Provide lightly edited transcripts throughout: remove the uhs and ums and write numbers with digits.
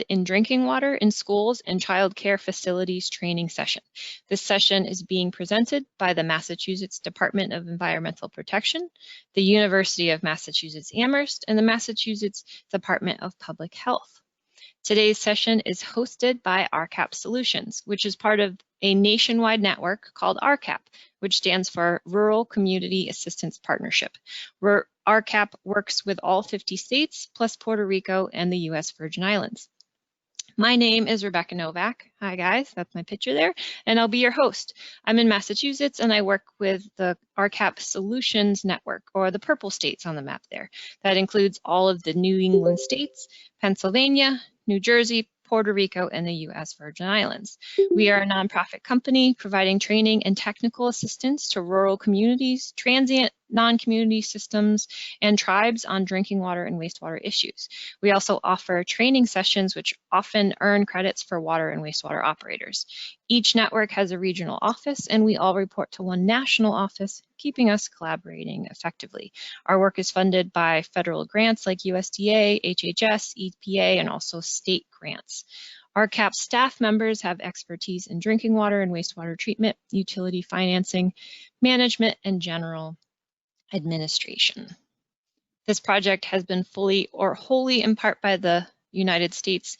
in drinking water in schools and childcare facilities training session. This session is being presented by the Massachusetts Department of Environmental Protection, the University of Massachusetts Amherst, and the Massachusetts Department of Public Health. Today's session is hosted by RCAP Solutions, which is part of a nationwide network called RCAP, which stands for Rural Community Assistance Partnership. RCAP works with all 50 states, plus Puerto Rico and the U.S. Virgin Islands. My name is Rebecca Novak. Hi guys, that's my picture there, and I'll be your host. I'm in Massachusetts and I work with the RCAP Solutions Network, or the purple states on the map there. That includes all of the New England states, Pennsylvania, New Jersey, Puerto Rico, and the U.S. Virgin Islands. We are a nonprofit company providing training and technical assistance to rural communities, transient non-community systems, and tribes on drinking water and wastewater issues. We also offer training sessions which often earn credits for water and wastewater operators. Each network has a regional office, and we all report to one national office, keeping us collaborating effectively. Our work is funded by federal grants like USDA, HHS, EPA, and also state grants. RCAP staff members have expertise in drinking water and wastewater treatment, utility financing, management, and general administration. This project has been fully or wholly in part by the United States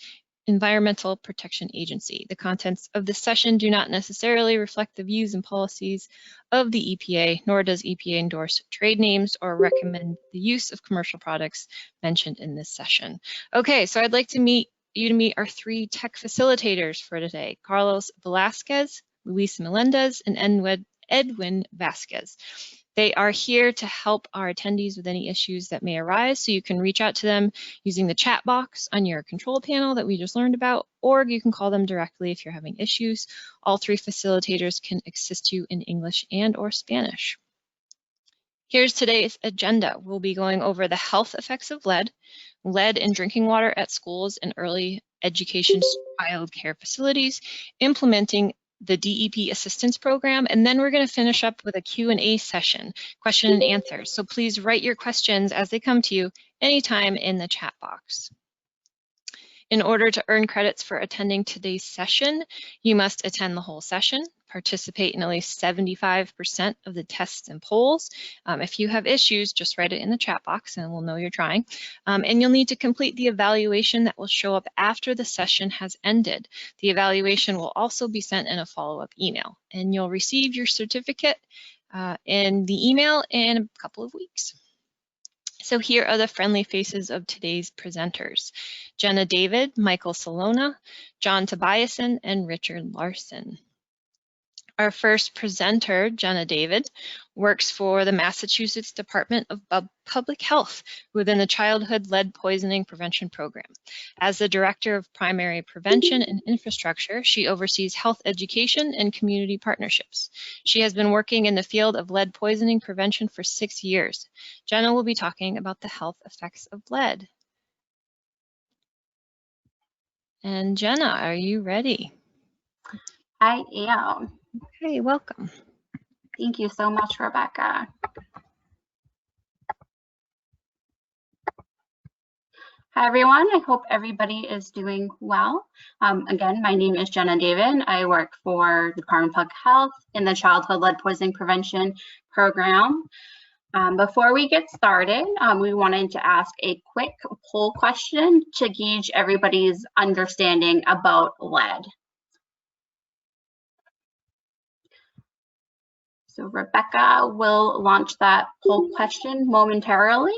Environmental Protection Agency. The contents of this session do not necessarily reflect the views and policies of the EPA, nor does EPA endorse trade names or recommend the use of commercial products mentioned in this session. Okay, so I'd like to meet our three tech facilitators for today: Carlos Velasquez, Luis Melendez, and Edwin Vasquez. They are here to help our attendees with any issues that may arise, so you can reach out to them using the chat box on your control panel that we just learned about, or you can call them directly if you're having issues. All three facilitators can assist you in English and or Spanish. Here's today's agenda. We'll be going over the health effects of lead in drinking water at schools and early education child care facilities, implementing the DEP assistance program, and then we're going to finish up with a Q&A session, question and answers. So please write your questions as they come to you anytime in the chat box. In order to earn credits for attending today's session, you must attend the whole session, participate in at least 75% of the tests and polls. If you have issues, just write it in the chat box and we'll know you're trying. And you'll need to complete the evaluation that will show up after the session has ended. The evaluation will also be sent in a follow-up email, and you'll receive your certificate in the email in a couple of weeks. So here are the friendly faces of today's presenters: Jenna David, Michael Salona, John Tobiasen, and Richard Larson. Our first presenter, Jenna David, works for the Massachusetts Department of Public Health within the Childhood Lead Poisoning Prevention Program. As the Director of Primary Prevention and Infrastructure, she oversees health education and community partnerships. She has been working in the field of lead poisoning prevention for 6 years. Jenna will be talking about the health effects of lead. And Jenna, are you ready? I am. Okay, welcome. Thank you so much, Rebecca. Hi, everyone. I hope everybody is doing well. Again, my name is Jenna David. I work for the Department of Public Health in the Childhood Lead Poisoning Prevention Program. Before we get started, we wanted to ask a quick poll question to gauge everybody's understanding about lead. So Rebecca will launch that poll question momentarily.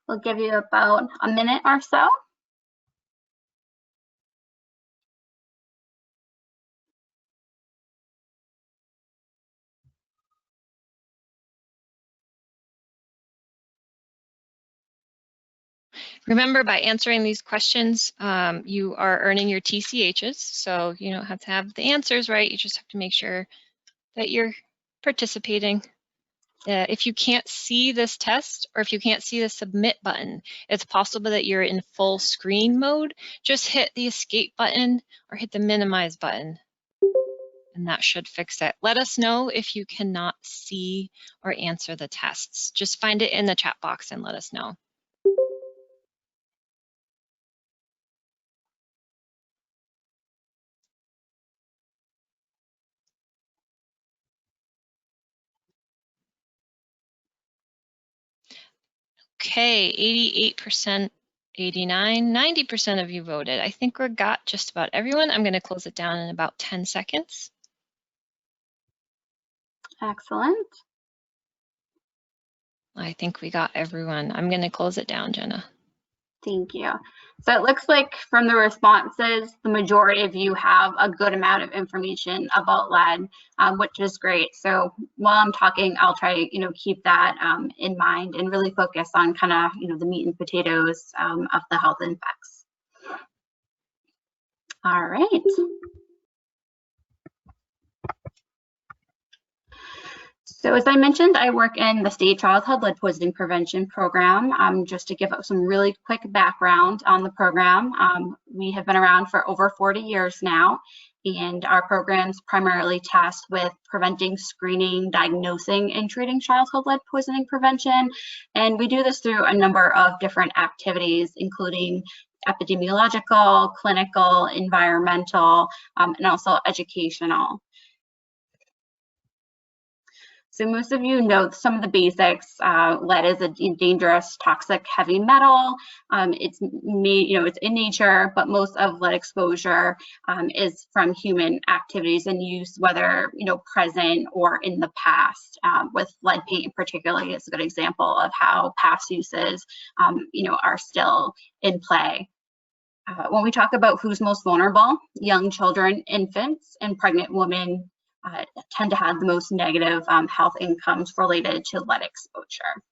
We'll give you about a minute or so. Remember, by answering these questions, you are earning your TCHs, so you don't have to have the answers right. You just have to make sure that you're participating. If you can't see this test, or if you can't see the submit button, it's possible that you're in full screen mode. Just hit the escape button or hit the minimize button, and that should fix it. Let us know if you cannot see or answer the tests. Just find it in the chat box and let us know. Okay, 88%, 89, 90% of you voted. I think we got just about everyone. I'm going to close it down in about 10 seconds. Excellent. I think we got everyone. I'm going to close it down, Jenna. Thank you. So it looks like from the responses, the majority of you have a good amount of information about lead, which is great. So while I'm talking, I'll try, keep that in mind and really focus on kind of, the meat and potatoes of the health impacts. All right. So as I mentioned, I work in the state childhood lead poisoning prevention program. Just to give up some really quick background on the program, we have been around for over 40 years now, and our programs primarily tasked with preventing, screening, diagnosing, and treating childhood lead poisoning prevention. And we do this through a number of different activities, including epidemiological, clinical, environmental, and also educational. So most of you know some of the basics. Lead is a dangerous, toxic, heavy metal. It's in nature, but most of lead exposure is from human activities and use, whether present or in the past. With lead paint, particularly, it's a good example of how past uses, are still in play. When we talk about who's most vulnerable, young children, infants, and pregnant women tend to have the most negative health incomes related to lead exposure.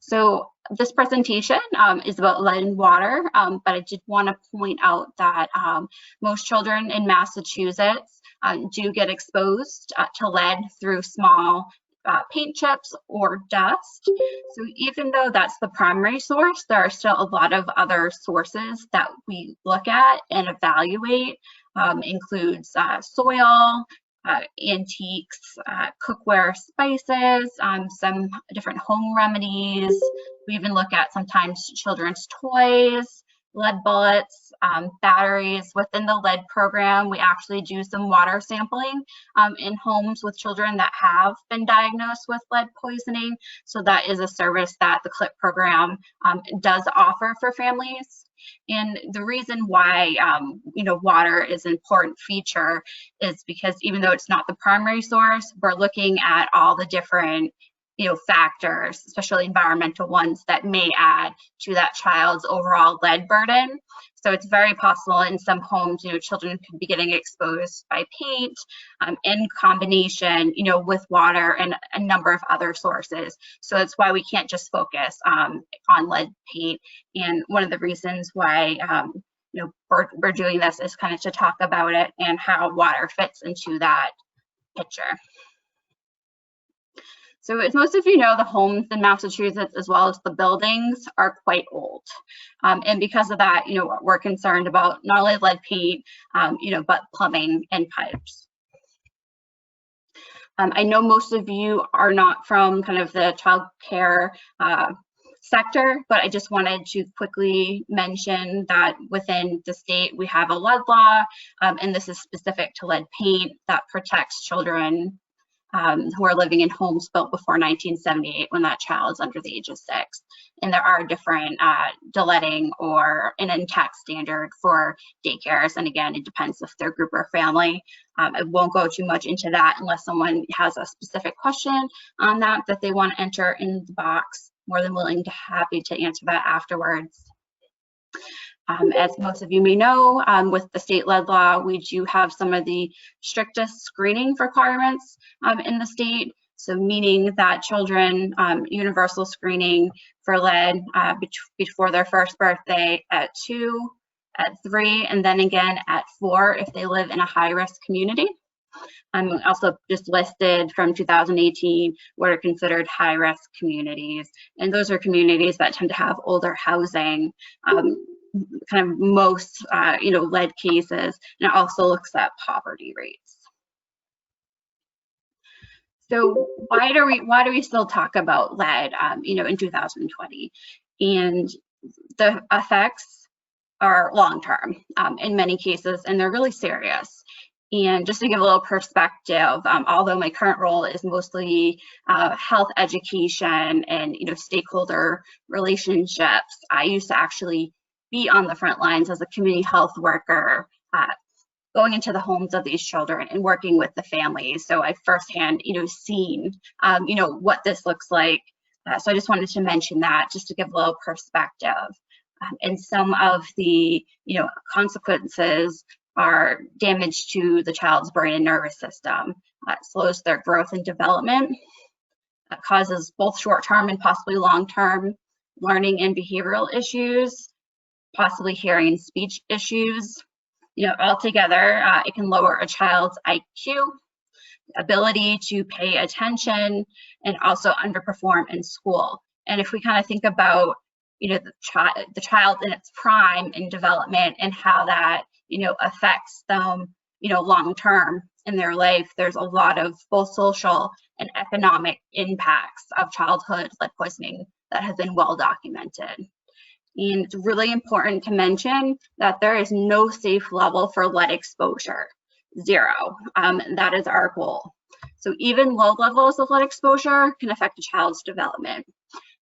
So this presentation is about lead in water, but I did want to point out that most children in Massachusetts do get exposed to lead through small paint chips or dust. So even though that's the primary source, there are still a lot of other sources that we look at and evaluate. Includes soil, antiques, cookware, spices, some different home remedies. We even look at sometimes children's toys, lead bullets, batteries. Within the lead program, we actually do some water sampling in homes with children that have been diagnosed with lead poisoning. So that is a service that the CLIP program does offer for families. And the reason why, water is an important feature is because even though it's not the primary source, we're looking at all the different, factors, especially environmental ones, that may add to that child's overall lead burden. So it's very possible in some homes, children could be getting exposed by paint in combination, with water and a number of other sources. So that's why we can't just focus on lead paint. And one of the reasons why, we're doing this is kind of to talk about it and how water fits into that picture. So as most of you know, the homes in Massachusetts, as well as the buildings, are quite old. And because of that, we're concerned about not only lead paint, but plumbing and pipes. I know most of you are not from kind of the child care sector, but I just wanted to quickly mention that within the state, we have a lead law, and this is specific to lead paint that protects children who are living in homes built before 1978 when that child is under the age of 6. And there are different deletting or an intact standard for daycares. And again, it depends if they're group or family. I won't go too much into that unless someone has a specific question on that they want to enter in the box. More than happy to answer that afterwards. As most of you may know, with the state lead law, we do have some of the strictest screening requirements in the state. So meaning that children, universal screening for lead before their first birthday at 2, at 3, and then again at 4 if they live in a high-risk community. Also just listed from 2018 what are considered high-risk communities, and those are communities that tend to have older housing, kind of most lead cases, and it also looks at poverty rates. So why do we still talk about lead in 2020? And the effects are long-term in many cases, and they're really serious. And just to give a little perspective, although my current role is mostly health education and stakeholder relationships, I used to actually be on the front lines as a community health worker, going into the homes of these children and working with the families. So I've firsthand seen what this looks like. So I just wanted to mention that just to give a little perspective. And some of the consequences are damage to the child's brain and nervous system. It slows their growth and development. It causes both short-term and possibly long-term learning and behavioral issues, possibly hearing and speech issues. Altogether, it can lower a child's IQ, ability to pay attention, and also underperform in school. And if we kind of think about the child in its prime in development and how that affects them long term in their life, there's a lot of both social and economic impacts of childhood lead poisoning that have been well documented. And it's really important to mention that there is no safe level for lead exposure, 0. That is our goal. So even low levels of lead exposure can affect a child's development.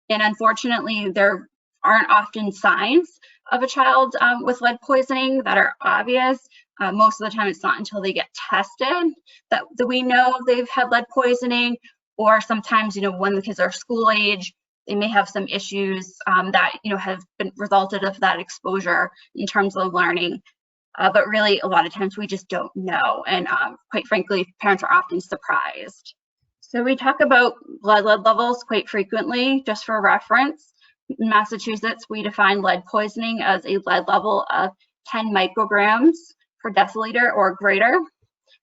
And unfortunately, there aren't often signs of a child with lead poisoning that are obvious. Most of the time, it's not until they get tested that we know they've had lead poisoning, or sometimes, when the kids are school age, they may have some issues that have been resulted of that exposure in terms of learning. But really, a lot of times we just don't know, and quite frankly, parents are often surprised. So we talk about lead levels quite frequently. Just for reference, in Massachusetts, we define lead poisoning as a lead level of 10 micrograms per deciliter or greater.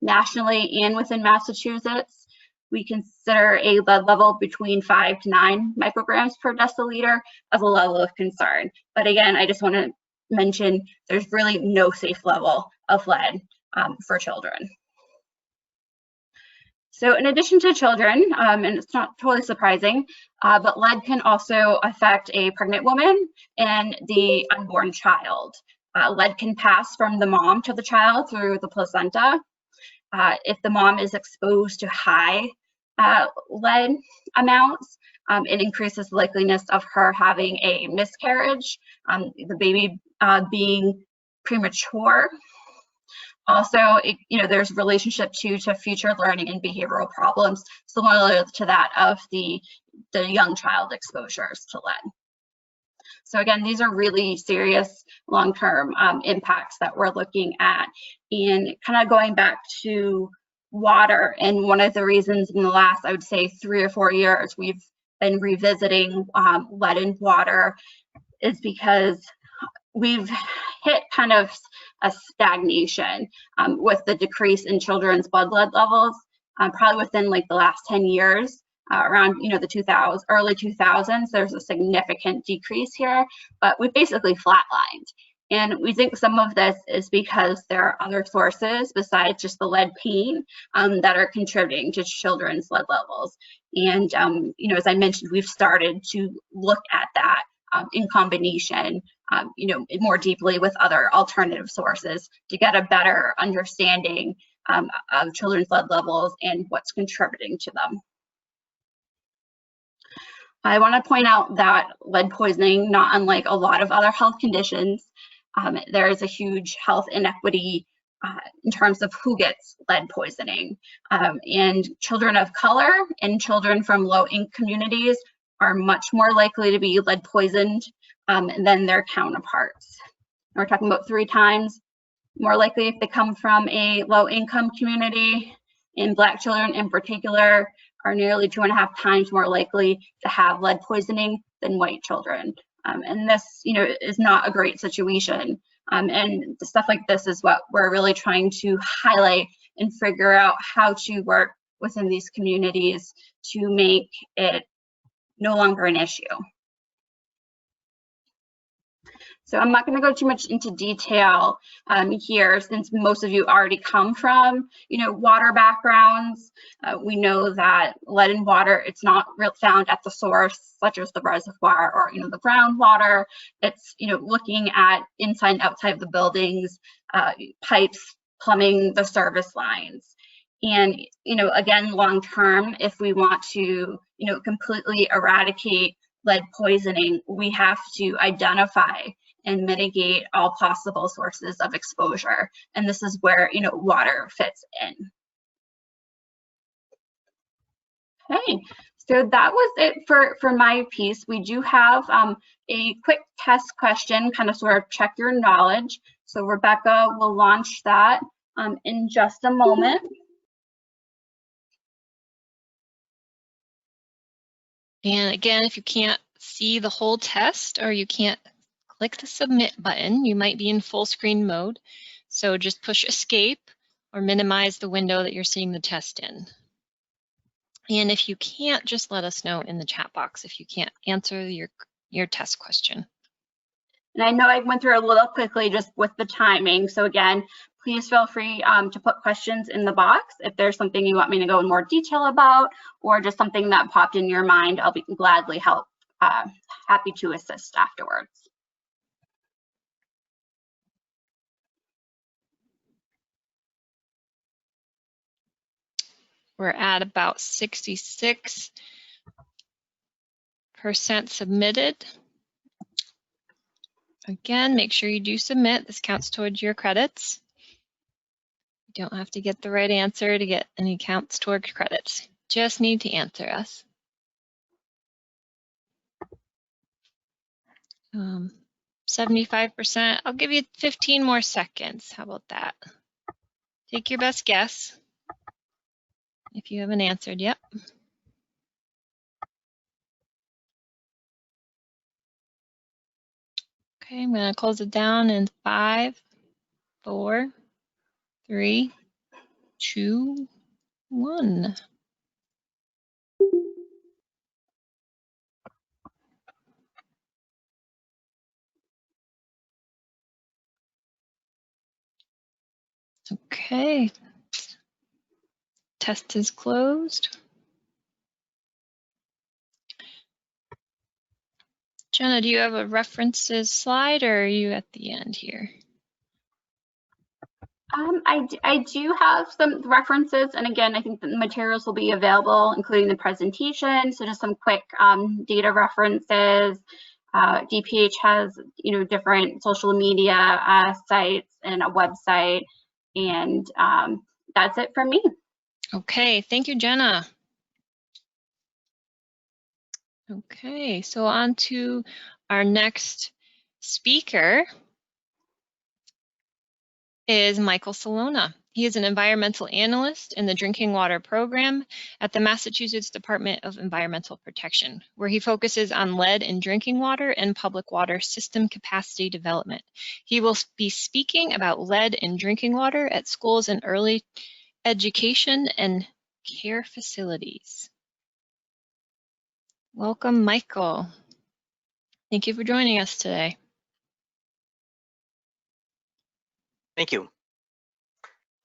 Nationally and within Massachusetts, we consider a lead level between 5 to 9 micrograms per deciliter as a level of concern. But again, I just want to mention there's really no safe level of lead for children. So in addition to children, and it's not totally surprising, but lead can also affect a pregnant woman and the unborn child. Lead can pass from the mom to the child through the placenta. If the mom is exposed to high lead amounts, it increases the likeliness of her having a miscarriage, the baby being premature. Also, there's relationship to future learning and behavioral problems, similar to that of the young child exposures to lead. So again, these are really serious long-term impacts that we're looking at. And kind of going back to water, and one of the reasons in the last, I would say, 3 or 4 years, we've been revisiting lead in water is because we've hit kind of a stagnation with the decrease in children's blood lead levels, probably within like the last 10 years. Around the early 2000s, there's a significant decrease here, but we basically flatlined. And we think some of this is because there are other sources besides just the lead paint that are contributing to children's lead levels. And as I mentioned, we've started to look at that in combination, more deeply with other alternative sources to get a better understanding of children's lead levels and what's contributing to them. I want to point out that lead poisoning, not unlike a lot of other health conditions, there is a huge health inequity in terms of who gets lead poisoning. And children of color and children from low-income communities are much more likely to be lead poisoned than their counterparts. We're talking about 3 times more likely if they come from a low-income community, and Black children in particular are nearly 2.5 times more likely to have lead poisoning than white children. And this, is not a great situation. And stuff like this is what we're really trying to highlight and figure out how to work within these communities to make it no longer an issue. So I'm not going to go too much into detail here, since most of you already come from, water backgrounds. We know that lead in water, it's not found at the source, such as the reservoir or, the groundwater. It's, looking at inside and outside of the buildings, pipes, plumbing, the service lines. And, again, long term, if we want to, completely eradicate lead poisoning, we have to identify and mitigate all possible sources of exposure. And this is where, water fits in. Okay, so that was it for my piece. We do have a quick test question, kind of sort of check your knowledge. So Rebecca will launch that in just a moment. And again, if you can't see the whole test or you can't click the submit button, you might be in full screen mode. So just push escape or minimize the window that you're seeing the test in. And if you can't, just let us know in the chat box if you can't answer your test question. And I know I went through a little quickly just with the timing. So again, please feel free to put questions in the box. If there's something you want me to go in more detail about, or just something that popped in your mind, I'll be gladly happy to assist afterwards. We're at about 66% submitted. Again, make sure you do submit. This counts towards your credits. You don't have to get the right answer to get any counts toward credits. Just need to answer us. 75%. I'll give you 15 more seconds. How about that? Take your best guess if you haven't answered yet. Okay, I'm going to close it down in 5, 4, 3, 2, 1. Okay, test is closed. Jenna, do you have a references slide, or are you at the end here? I do have some references, and again, I think the materials will be available, including the presentation. So just some quick data references. DPH has, different social media sites and a website, and that's it from me. Okay, thank you, Jenna. Okay, so on to our next speaker is Michael Salona. He is an environmental analyst in the drinking water program at the Massachusetts Department of Environmental Protection, where he focuses on lead in drinking water and public water system capacity development. He will be speaking about lead in drinking water at schools and early education and care facilities. Welcome, Michael. Thank you for joining us today. Thank you.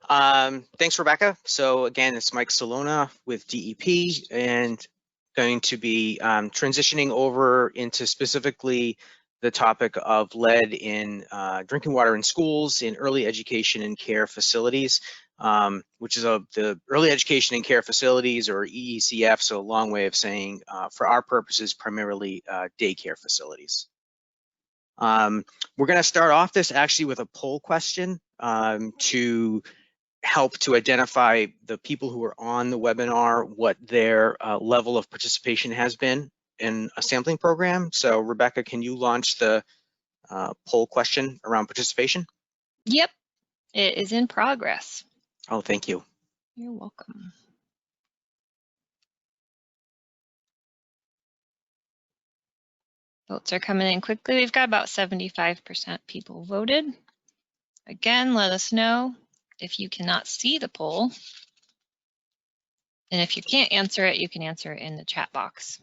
Thanks, Rebecca. So again, it's Mike Salona with DEP, and going to be transitioning over into specifically the topic of lead in drinking water in schools, in early education and care facilities, which is the early education and care facilities, or EECF, so a long way of saying, for our purposes, primarily daycare facilities. We're going to start off this actually with a poll question to help to identify the people who are on the webinar, what their level of participation has been in a sampling program. So Rebecca, can you launch the poll question around participation? Yep, it is in progress. Oh, thank you. You're welcome. Votes are coming in quickly. We've got about 75% people voted. Again, let us know if you cannot see the poll. And if you can't answer it, you can answer it in the chat box.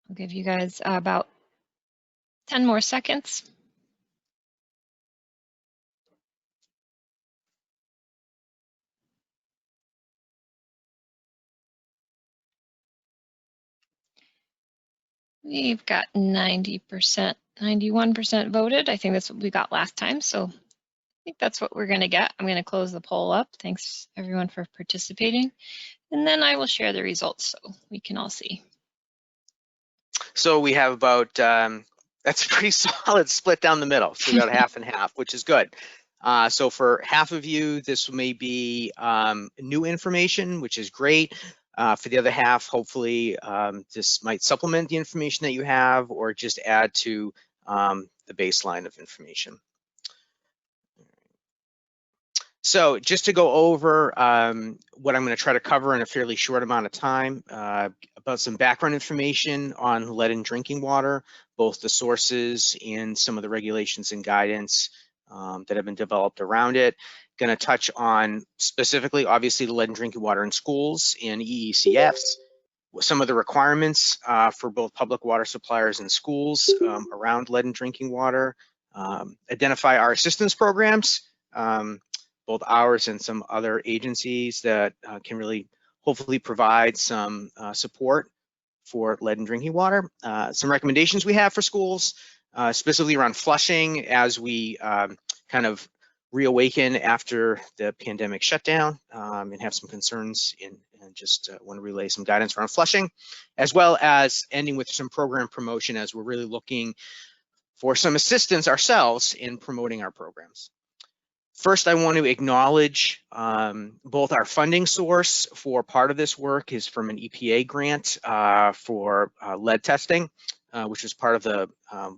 I'll give you guys about 10 more seconds. We've got 90%, 91% voted. I think that's what we got last time. So I think that's what we're going to get. I'm going to close the poll up. Thanks everyone for participating. And then I will share the results so we can all see. So we have about, that's a pretty solid split down the middle. So we got half and half, which is good. So for half of you, this may be new information, which is great. For the other half, hopefully this might supplement the information that you have or just add to the baseline of information. So just to go over what I'm going to try to cover in a fairly short amount of time, about some background information on lead in drinking water, both the sources and some of the regulations and guidance that have been developed around it. Going to touch on specifically, obviously, the lead in drinking water in schools and EECFs, some of the requirements for both public water suppliers and schools around lead in drinking water, identify our assistance programs, both ours and some other agencies that can really hopefully provide some support for lead in drinking water. Some recommendations we have for schools, specifically around flushing as we kind of reawaken after the pandemic shutdown and have some concerns and just want to relay some guidance around flushing, as well as ending with some program promotion as we're really looking for some assistance ourselves in promoting our programs. First, I want to acknowledge both our funding source for part of this work is from an EPA grant for lead testing, which was part of the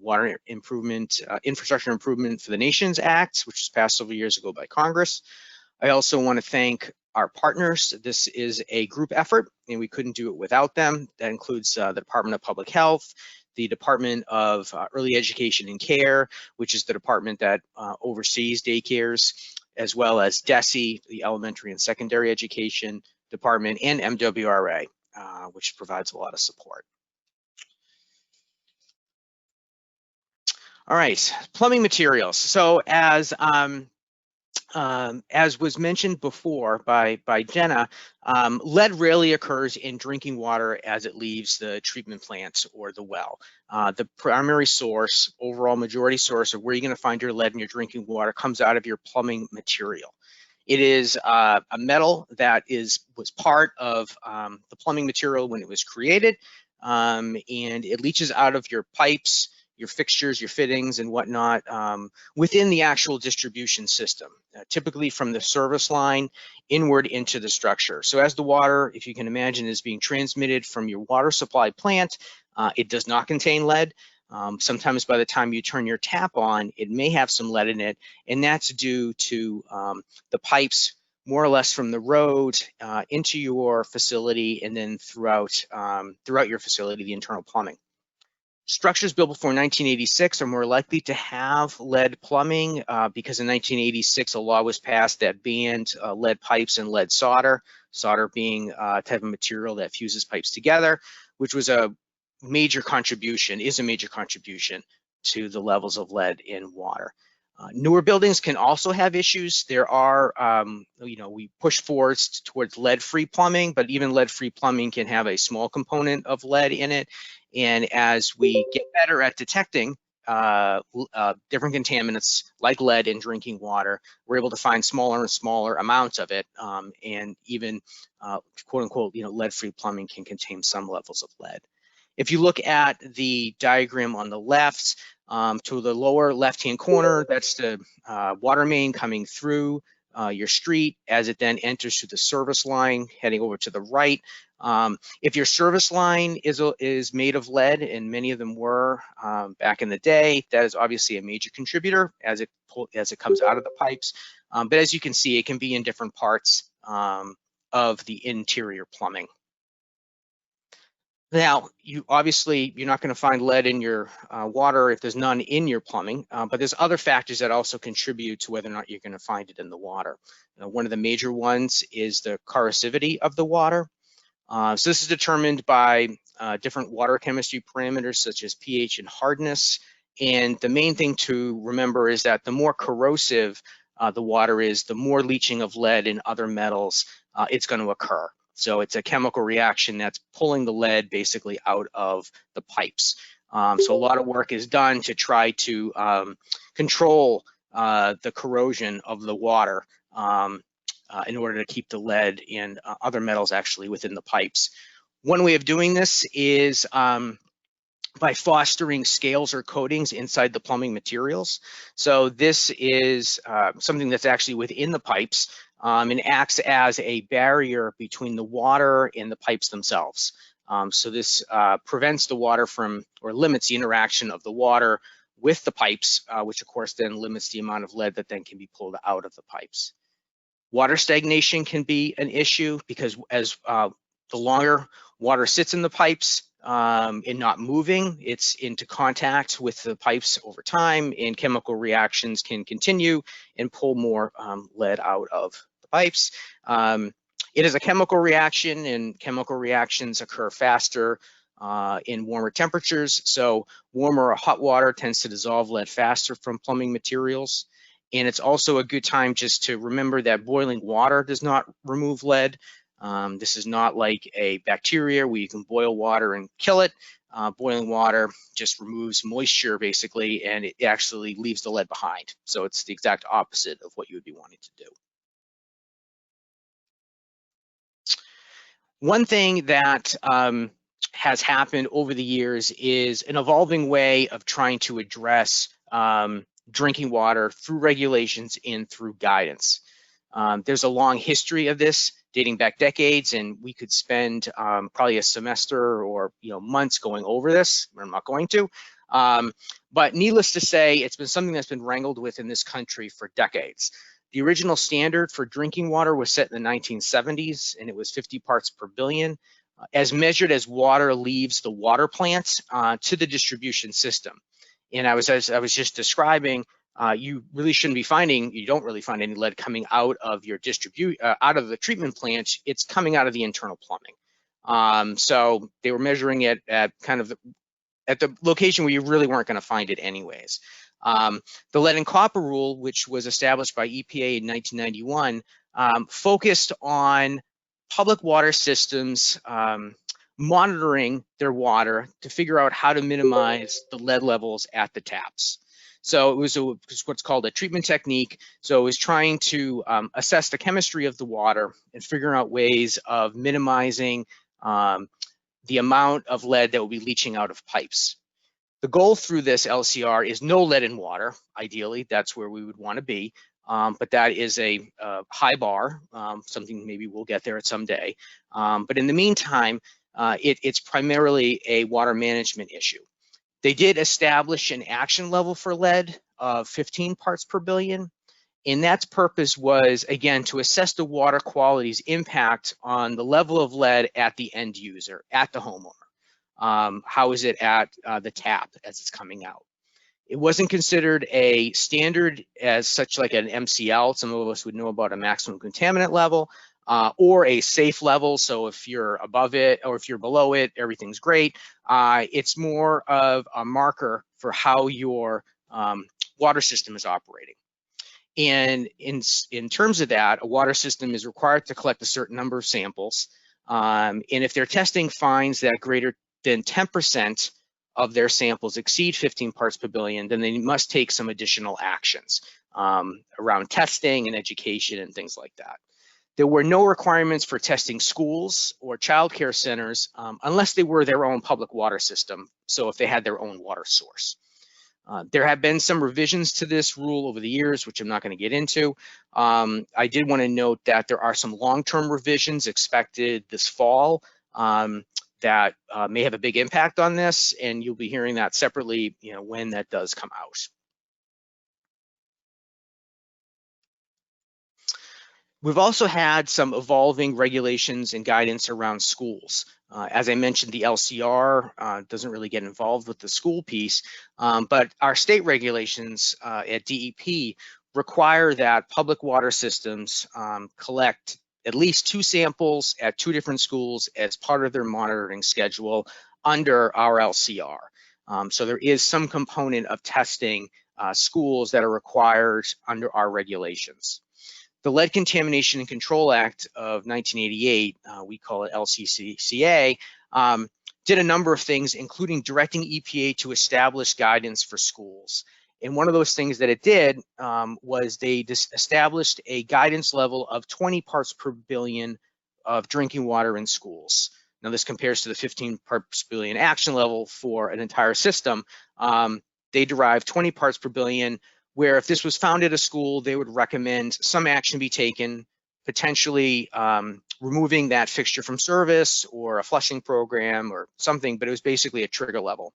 Water Improvement, Infrastructure Improvement for the Nations Act, which was passed several years ago by Congress. I also want to thank our partners. This is a group effort, and we couldn't do it without them. That includes the Department of Public Health, the Department of Early Education and Care, which is the department that oversees daycares, as well as DESE, the Elementary and Secondary Education Department, and MWRA, which provides a lot of support. All right, plumbing materials. So as was mentioned before by Jenna, lead rarely occurs in drinking water as it leaves the treatment plant or the well. The primary source, overall majority source of where you're going to find your lead in your drinking water comes out of your plumbing material. It is a metal that was part of the plumbing material when it was created, and it leaches out of your pipes, your fixtures, your fittings and whatnot within the actual distribution system, typically from the service line inward into the structure. So as the water, if you can imagine, is being transmitted from your water supply plant, it does not contain lead. Sometimes by the time you turn your tap on, it may have some lead in it, and that's due to the pipes more or less from the road into your facility and then throughout your facility, the internal plumbing. Structures built before 1986 are more likely to have lead plumbing because in 1986 a law was passed that banned lead pipes and lead solder, solder being a type of material that fuses pipes together, which was a major contribution, is a major contribution to the levels of lead in water. Newer buildings can also have issues. There are, we push forward towards lead-free plumbing, but even lead-free plumbing can have a small component of lead in it. And as we get better at detecting different contaminants like lead in drinking water, we're able to find smaller and smaller amounts of it. And even quote unquote, lead-free plumbing can contain some levels of lead. If you look at the diagram on the left, to the lower left-hand corner, that's the water main coming through your street as it then enters through the service line heading over to the right. If your service line is made of lead, and many of them were back in the day, that is obviously a major contributor as it comes out of the pipes. But as you can see, it can be in different parts of the interior plumbing. Now, you're not going to find lead in your water if there's none in your plumbing, but there's other factors that also contribute to whether or not you're going to find it in the water. One of the major ones is the corrosivity of the water. So this is determined by different water chemistry parameters such as pH and hardness. And the main thing to remember is that the more corrosive the water is, the more leaching of lead and other metals it's going to occur. So it's a chemical reaction that's pulling the lead basically out of the pipes. So a lot of work is done to try to control the corrosion of the water in order to keep the lead and other metals actually within the pipes. One way of doing this is by fostering scales or coatings inside the plumbing materials. So this is something that's actually within the pipes and acts as a barrier between the water and the pipes themselves. So this prevents the water from, or limits the interaction of the water with the pipes, which of course then limits the amount of lead that then can be pulled out of the pipes. Water stagnation can be an issue because as the longer water sits in the pipes and not moving, it's into contact with the pipes over time, and chemical reactions can continue and pull more lead out of the pipes. It is a chemical reaction, and chemical reactions occur faster in warmer temperatures. So warmer or hot water tends to dissolve lead faster from plumbing materials. And it's also a good time just to remember that boiling water does not remove lead. This is not like a bacteria where you can boil water and kill it. Boiling water just removes moisture basically, and it actually leaves the lead behind. So it's the exact opposite of what you would be wanting to do. One thing that has happened over the years is an evolving way of trying to address drinking water through regulations and through guidance. There's a long history of this dating back decades, and we could spend probably a semester or months going over this. I'm not going to. But needless to say, it's been something that's been wrangled with in this country for decades. The original standard for drinking water was set in the 1970s, and it was 50 parts per billion, as measured as water leaves the water plant to the distribution system. And as I was just describing, you don't really find any lead coming out of your out of the treatment plant. It's coming out of the internal plumbing. So they were measuring it at at the location where you really weren't going to find it anyways. The lead and copper rule, which was established by EPA in 1991, focused on public water systems monitoring their water to figure out how to minimize the lead levels at the taps. So it was what's called a treatment technique. So it was trying to assess the chemistry of the water and figuring out ways of minimizing the amount of lead that will be leaching out of pipes. The goal through this LCR is no lead in water. Ideally, that's where we would want to be. But that is a high bar, something maybe we'll get there at some day. But in the meantime, it's primarily a water management issue. They did establish an action level for lead of 15 parts per billion. And that's purpose was, again, to assess the water quality's impact on the level of lead at the end user, at the homeowner. How is it at the tap as it's coming out? It wasn't considered a standard as such like an MCL. Some of us would know about a maximum contaminant level or a safe level. So if you're above it or if you're below it, everything's great. It's more of a marker for how your water system is operating. And in terms of that, a water system is required to collect a certain number of samples. And if their testing finds that greater than 10% of their samples exceed 15 parts per billion, then they must take some additional actions around testing and education and things like that. There were no requirements for testing schools or childcare centers unless they were their own public water system, so if they had their own water source. There have been some revisions to this rule over the years, which I'm not going to get into. I did want to note that there are some long-term revisions expected this fall that may have a big impact on this, and you'll be hearing that separately, when that does come out. We've also had some evolving regulations and guidance around schools. As I mentioned, the LCR doesn't really get involved with the school piece, but our state regulations at DEP require that public water systems collect at least 2 samples at 2 different schools as part of their monitoring schedule under our LCR. So there is some component of testing schools that are required under our regulations. The Lead Contamination and Control Act of 1988, we call it LCCA, did a number of things, including directing EPA to establish guidance for schools. And one of those things that it did was they established a guidance level of 20 parts per billion of drinking water in schools. Now this compares to the 15 parts per billion action level for an entire system. They derived 20 parts per billion, where if this was found at a school, they would recommend some action be taken, potentially removing that fixture from service or a flushing program or something, but it was basically a trigger level.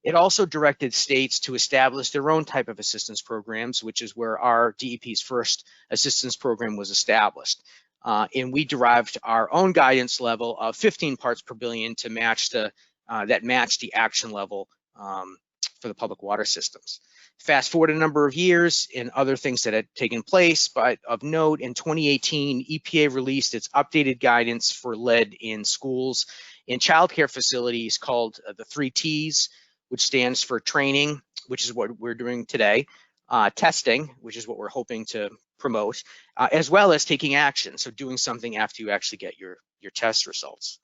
It also directed states to establish their own type of assistance programs, which is where our DEP's first assistance program was established. And we derived our own guidance level of 15 parts per billion to match that matched the action level for the public water systems. Fast forward a number of years and other things that had taken place, but of note, in 2018, EPA released its updated guidance for lead in schools and childcare facilities called the 3 T's, which stands for training, which is what we're doing today, testing, which is what we're hoping to promote, as well as taking action, so doing something after you actually get your test results.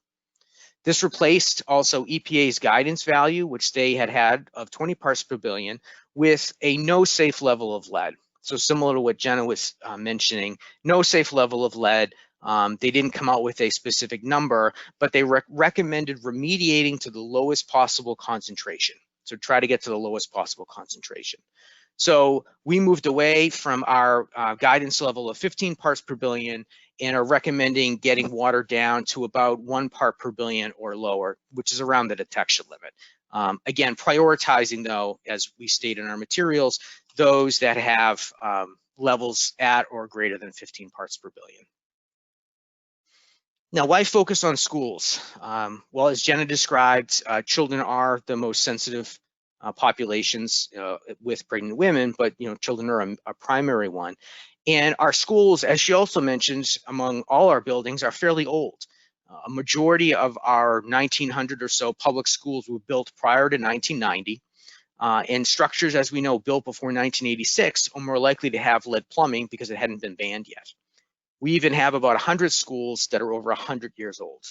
This replaced also EPA's guidance value, which they had of 20 parts per billion, with a no safe level of lead. So similar to what Jenna was mentioning, no safe level of lead. They didn't come out with a specific number, but they recommended remediating to the lowest possible concentration. So try to get to the lowest possible concentration. So we moved away from our guidance level of 15 parts per billion and are recommending getting water down to about 1 part per billion or lower, which is around the detection limit. Again, prioritizing though, as we state in our materials, those that have levels at or greater than 15 parts per billion. Now, why focus on schools? Well, as Jenna described, children are the most sensitive populations with pregnant women, but children are a primary one. And our schools, as she also mentions, among all our buildings are fairly old. A majority of our 1,900 or so public schools were built prior to 1990. And structures, as we know, built before 1986 are more likely to have lead plumbing because it hadn't been banned yet. We even have about 100 schools that are over 100 years old.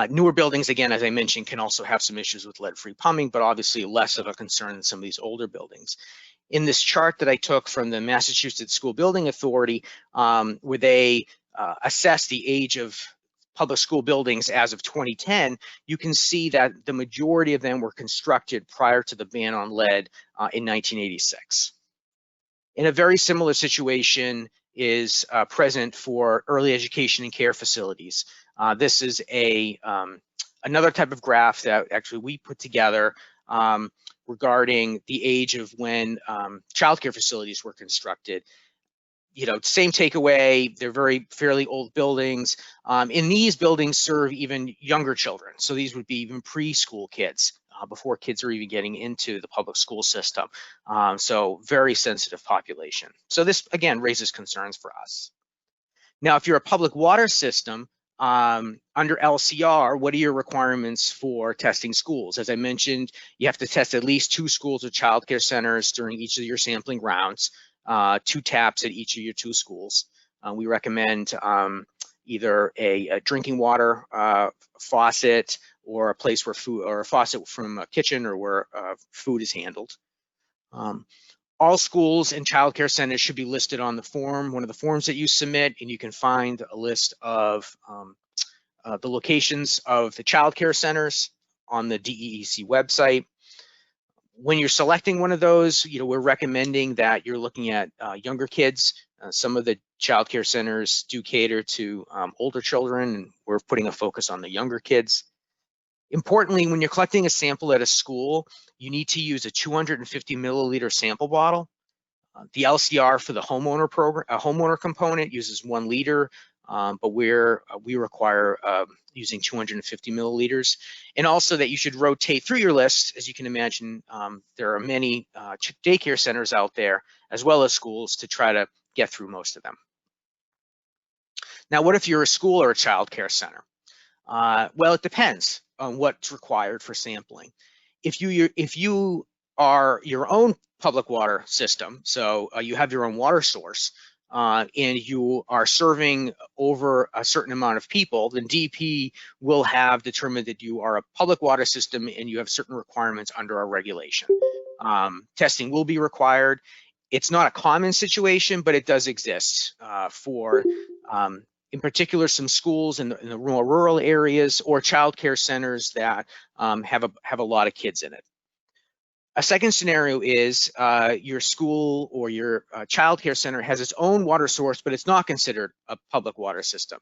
Newer buildings, again, as I mentioned, can also have some issues with lead-free plumbing, but obviously less of a concern than some of these older buildings. In this chart that I took from the Massachusetts School Building Authority, where they assess the age of public school buildings as of 2010, you can see that the majority of them were constructed prior to the ban on lead in 1986. In a very similar situation is present for early education and care facilities. This is another type of graph that actually we put together regarding the age of when childcare facilities were constructed. Same takeaway, they're fairly old buildings. And these buildings serve even younger children. So these would be even preschool kids before kids are even getting into the public school system. So very sensitive population. So this, again, raises concerns for us. Now, if you're a public water system, under LCR, what are your requirements for testing schools? As I mentioned, you have to test at least 2 schools or childcare centers during each of your sampling rounds, 2 taps at each of your 2 schools. We recommend either a drinking water faucet or a place where food, or a faucet from a kitchen or where food is handled. All schools and childcare centers should be listed on the form, one of the forms that you submit, and you can find a list of the locations of the childcare centers on the DEEC website. When you're selecting one of those, we're recommending that you're looking at younger kids. Some of the childcare centers do cater to older children, and we're putting a focus on the younger kids. Importantly, when you're collecting a sample at a school, you need to use a 250 milliliter sample bottle. The LCR for the homeowner program, homeowner component uses 1 liter, but we require using 250 milliliters. And also that you should rotate through your list. As you can imagine, there are many daycare centers out there, as well as schools, to try to get through most of them. Now, what if you're a school or a child care center? Well, it depends on what's required for sampling. If you are your own public water system, so you have your own water source, and you are serving over a certain amount of people, then DEP will have determined that you are a public water system and you have certain requirements under our regulation. Testing will be required. It's not a common situation, but it does exist for in particular, some schools in the more rural areas or child care centers that have a lot of kids in it. A second scenario is your school or your child care center has its own water source, but it's not considered a public water system.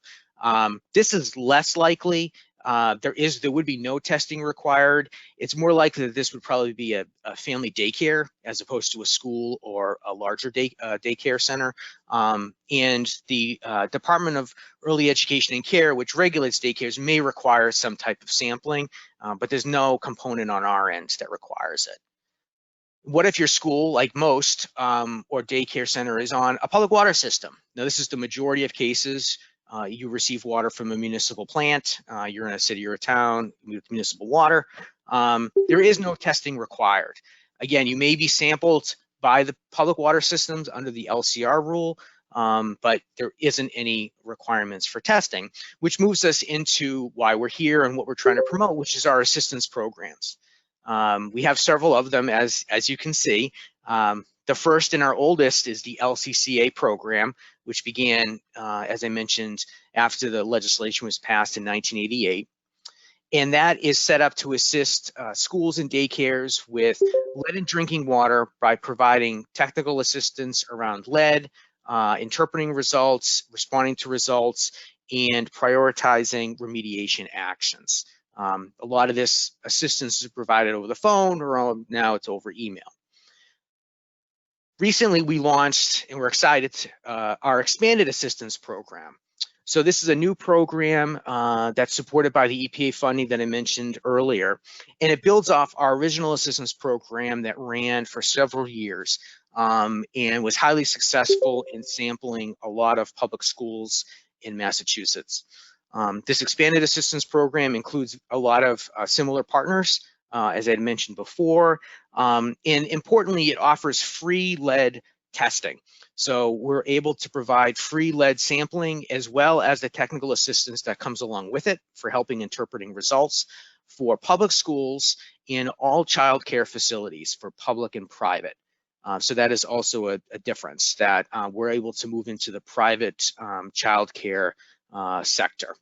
This is less likely. There would be no testing required. It's more likely that this would probably be a family daycare as opposed to a school or a larger daycare center. And the Department of Early Education and Care, which regulates daycares, may require some type of sampling, but there's no component on our end that requires it. What if your school, like most, or daycare center is on a public water system? Now, this is the majority of cases. You receive water from a municipal plant. You're in a city or a town with municipal water. There is no testing required. Again, you may be sampled by the public water systems under the LCR rule, but there isn't any requirements for testing, which moves us into why we're here and what we're trying to promote, which is our assistance programs. We have several of them, as you can see. The first and our oldest is the LCCA program, which began, as I mentioned, after the legislation was passed in 1988. And that is set up to assist schools and daycares with lead in drinking water by providing technical assistance around lead, interpreting results, responding to results, and prioritizing remediation actions. A lot of this assistance is provided over the phone, or now it's over email. Recently, we launched, and we're excited, our expanded assistance program. So this is a new program that's supported by the EPA funding that I mentioned earlier, and it builds off our original assistance program that ran for several years and was highly successful in sampling a lot of public schools in Massachusetts. This expanded assistance program includes a lot of similar partners, as I had mentioned before, and importantly, it offers free lead testing. So we're able to provide free lead sampling as well as the technical assistance that comes along with it for helping interpreting results for public schools and all child care facilities for public and private. So that is also a difference, that we're able to move into the private child care sector.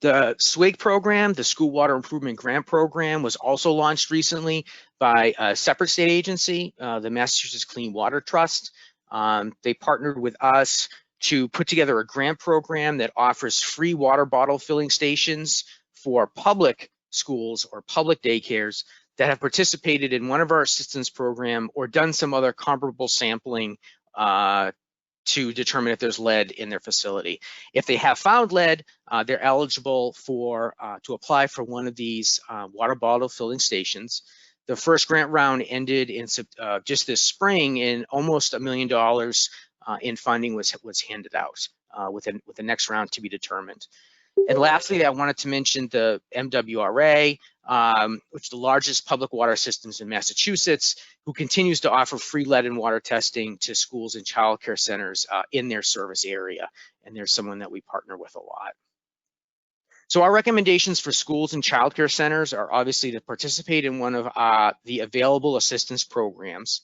The SWIG program, the School Water Improvement Grant Program, was also launched recently by a separate state agency, the Massachusetts Clean Water Trust. They partnered with us to put together a grant program that offers free water bottle filling stations for public schools or public daycares that have participated in one of our assistance program or done some other comparable sampling to determine if there's lead in their facility. If they have found lead, they're eligible for to apply for one of these water bottle filling stations. The first grant round ended in just this spring, and almost $1 million in funding was handed out with the next round to be determined. And lastly, I wanted to mention the MWRA, which is the largest public water systems in Massachusetts, who continues to offer free lead and water testing to schools and child care centers in their service area. And there's someone that we partner with a lot. So our recommendations for schools and child care centers are obviously to participate in one of the available assistance programs.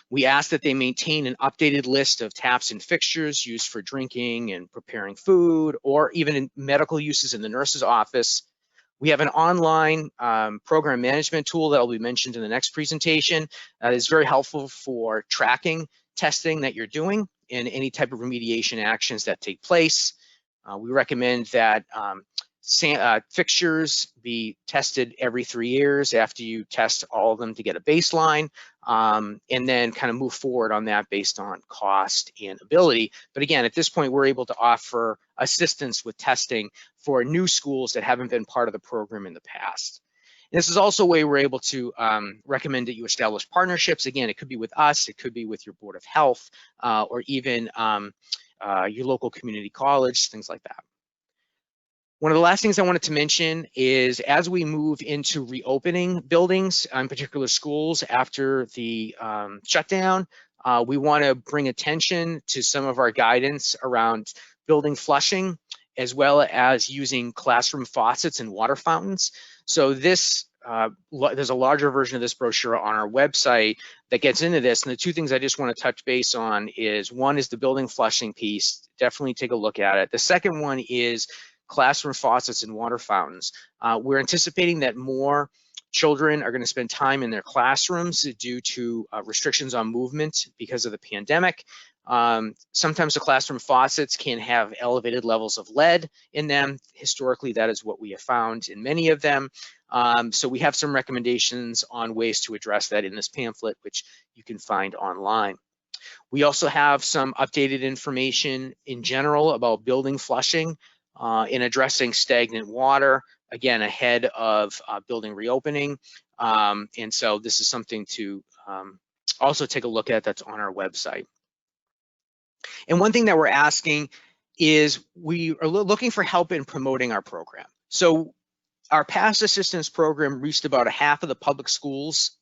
We ask that they maintain an updated list of taps and fixtures used for drinking and preparing food, or even in medical uses in the nurse's office. We have an online program management tool that will be mentioned in the next presentation that is very helpful for tracking testing that you're doing and any type of remediation actions that take place. We recommend that fixtures be tested every 3 years after you test all of them to get a baseline. and then kind of move forward on that based on cost and ability. But again, at this point, we're able to offer assistance with testing for new schools that haven't been part of the program in the past. And this is also a way we're able to recommend that you establish partnerships. Again, it could be with us, it could be with your Board of Health, or even your local community college, things like that. One of the last things I wanted to mention is as we move into reopening buildings, in particular schools after the shutdown, we want to bring attention to some of our guidance around building flushing, as well as using classroom faucets and water fountains. So this, there's a larger version of this brochure on our website that gets into this. And the two things I just want to touch base on is, one is the building flushing piece. Definitely take a look at it. The second one is classroom faucets and water fountains. We're anticipating that more children are going to spend time in their classrooms due to restrictions on movement because of the pandemic. Sometimes the classroom faucets can have elevated levels of lead in them. Historically, that is what we have found in many of them. So we have some recommendations on ways to address that in this pamphlet, which you can find online. We also have some updated information in general about building flushing in addressing stagnant water, again, ahead of building reopening. And so this is something to also take a look at that's on our website. And one thing that we're asking is we are looking for help in promoting our program. So our past assistance program reached about a half of the public schools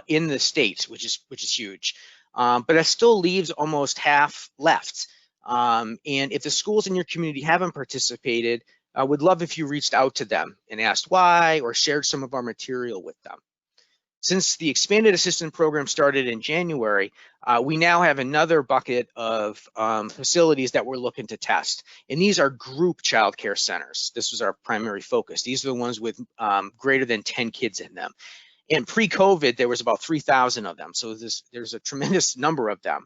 in the state, which is huge. But that still leaves almost half left. And if the schools in your community haven't participated, I would love if you reached out to them and asked why, or shared some of our material with them. Since the expanded assistance program started in January, we now have another bucket of facilities that we're looking to test. And these are group childcare centers. This was our primary focus. These are the ones with greater than 10 kids in them. And pre-COVID, there was about 3,000 of them. So there's a tremendous number of them.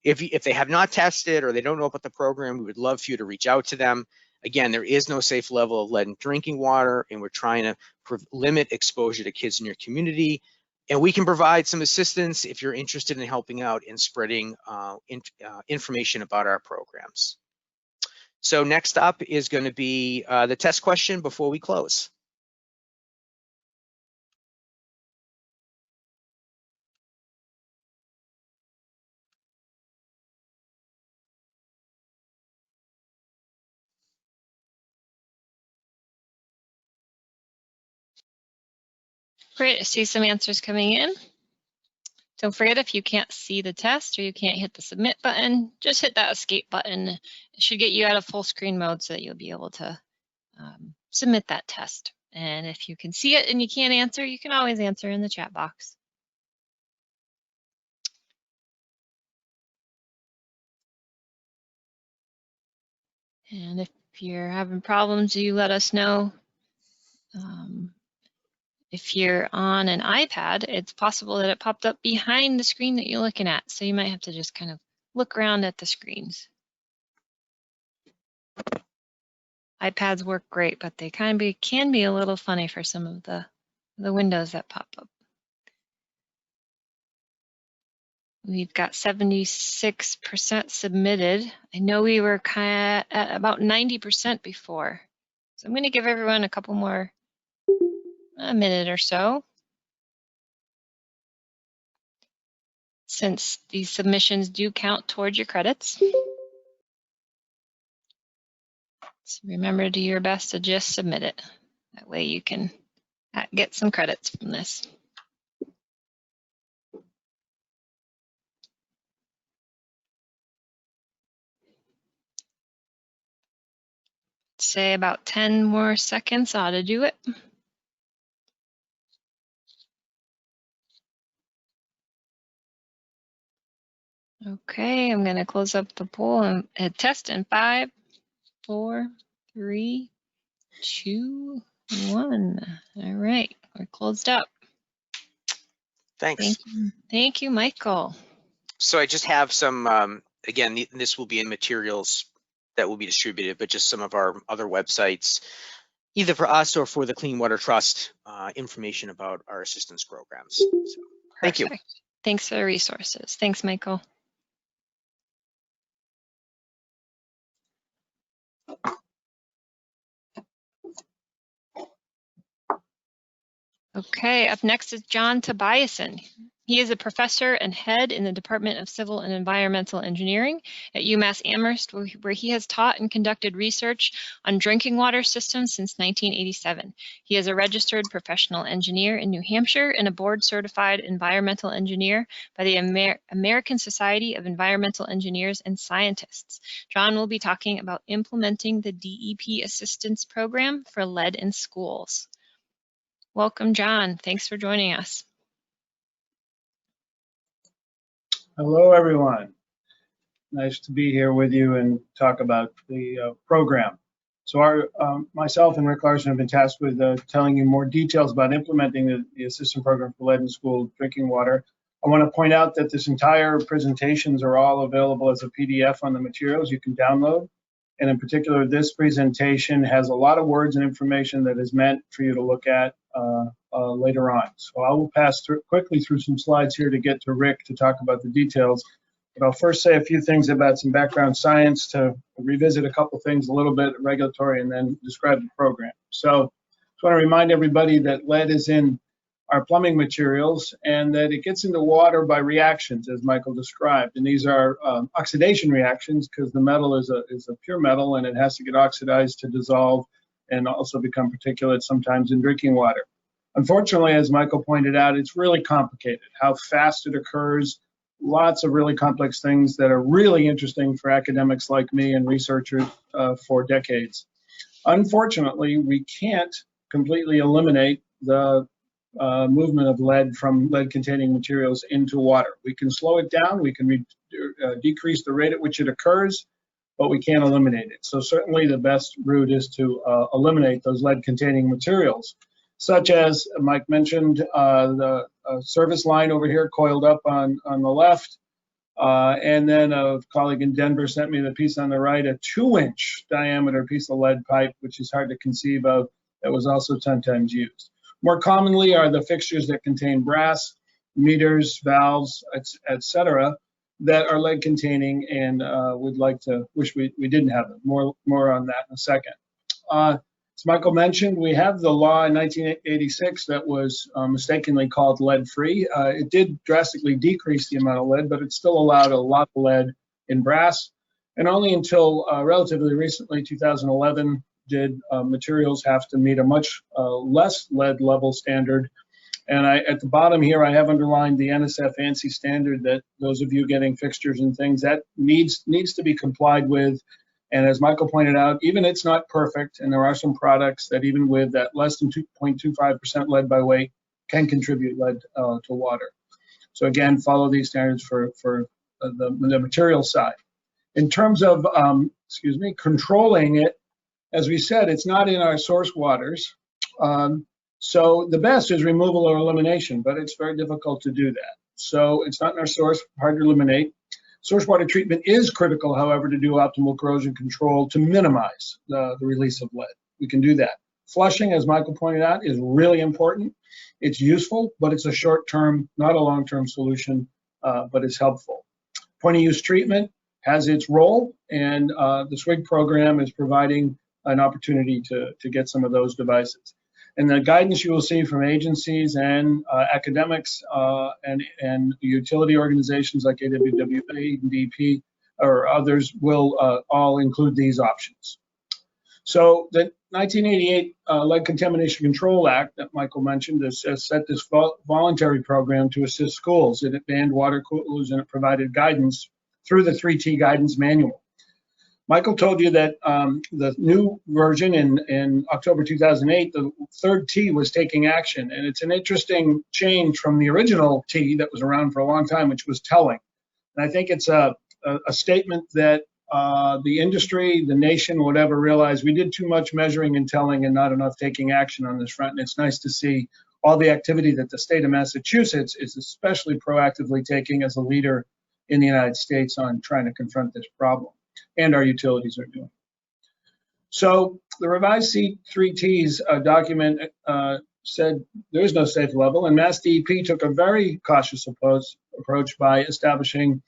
If they have not tested or they don't know about the program, we would love for you to reach out to them. Again, there is no safe level of lead in drinking water, and we're trying to limit exposure to kids in your community. And we can provide some assistance if you're interested in helping out in spreading information about our programs. So next up is going to be the test question before we close. Great, I see some answers coming in. Don't forget, if you can't see the test or you can't hit the submit button, just hit that escape button. It should get you out of full screen mode so that you'll be able to submit that test. And if you can see it and you can't answer, you can always answer in the chat box. And if you're having problems, you let us know. If you're on an iPad, it's possible that it popped up behind the screen that you're looking at. So you might have to just kind of look around at the screens. iPads work great, but they can be a little funny for some of the windows that pop up. We've got 76% submitted. I know we were kind of at about 90% before. So I'm going to give everyone a couple more, a minute or so. Since these submissions do count towards your credits. So remember, do your best to just submit it. That way you can get some credits from this. Say about 10 more seconds ought to do it. Okay, I'm going to close up the poll and test in 5, 4, 3, 2, 1. All right, we're closed up. Thanks. Thank you, Michael. So I just have some, again, this will be in materials that will be distributed, but just some of our other websites, either for us or for the Clean Water Trust, information about our assistance programs. So. Thank you. Perfect. Thanks for the resources. Thanks, Michael. Okay, up next is John Tobiasen. He is a professor and head in the Department of Civil and Environmental Engineering at UMass Amherst, where he has taught and conducted research on drinking water systems since 1987. He is a registered professional engineer in New Hampshire and a board-certified environmental engineer by the American Society of Environmental Engineers and Scientists. John will be talking about implementing the DEP Assistance Program for lead in schools. Welcome, John. Thanks for joining us. Hello, everyone. Nice to be here with you and talk about the program. So myself and Rick Larson have been tasked with telling you more details about implementing the assistance program for lead in school drinking water. I want to point out that this entire presentations are all available as a PDF on the materials you can download. And in particular, this presentation has a lot of words and information that is meant for you to look at later on. So I will pass quickly through some slides here to get to Rick to talk about the details. But I'll first say a few things about some background science to revisit a couple things a little bit regulatory and then describe the program. So I just want to remind everybody that lead is in our plumbing materials and that it gets into water by reactions, as Michael described. And these are oxidation reactions because the metal is a pure metal and it has to get oxidized to dissolve and also become particulate sometimes in drinking water. Unfortunately, as Michael pointed out, it's really complicated how fast it occurs. Lots of really complex things that are really interesting for academics like me and researchers for decades. Unfortunately, we can't completely eliminate the movement of lead from lead-containing materials into water. We can slow it down, we can decrease the rate at which it occurs, but we can't eliminate it. So certainly the best route is to eliminate those lead-containing materials, such as Mike mentioned, the service line over here coiled up on the left, and then a colleague in Denver sent me the piece on the right, a 2-inch diameter piece of lead pipe, which is hard to conceive of, that was also sometimes used. More commonly are the fixtures that contain brass, meters, valves, etc., that are lead containing and would like to wish we didn't have them. More on that in a second. As Michael mentioned, we have the law in 1986 that was mistakenly called lead-free. It did drastically decrease the amount of lead, but it still allowed a lot of lead in brass. And only until relatively recently, 2011, did materials have to meet a much less lead level standard. And at the bottom here, I have underlined the NSF ANSI standard that those of you getting fixtures and things, that needs to be complied with. And as Michael pointed out, even it's not perfect, and there are some products that even with that less than 2.25% lead by weight can contribute lead to water. So again, follow these standards for the material side. In terms of, controlling it, as we said, it's not in our source waters. So the best is removal or elimination, but it's very difficult to do that. So it's not in our source, hard to eliminate. Source water treatment is critical, however, to do optimal corrosion control to minimize the release of lead. We can do that. Flushing, as Michael pointed out, is really important. It's useful, but it's a short-term, not a long-term solution, but it's helpful. Point-of-use treatment has its role, and the SWIG program is providing an opportunity to get some of those devices. And the guidance you will see from agencies and academics and utility organizations like AWWA, DEP, or others will all include these options. So the 1988 Lead Contamination Control Act that Michael mentioned has set this voluntary program to assist schools. It banned water coolers and it provided guidance through the 3T guidance manual. Michael told you that the new version in October 2008, the third T was taking action. And it's an interesting change from the original T that was around for a long time, which was telling. And I think it's a statement that the industry, the nation, whatever, realized we did too much measuring and telling and not enough taking action on this front. And it's nice to see all the activity that the state of Massachusetts is especially proactively taking as a leader in the United States on trying to confront this problem. And our utilities are doing. So the revised C3Ts document said there is no safe level, and MassDEP took a very cautious approach by establishing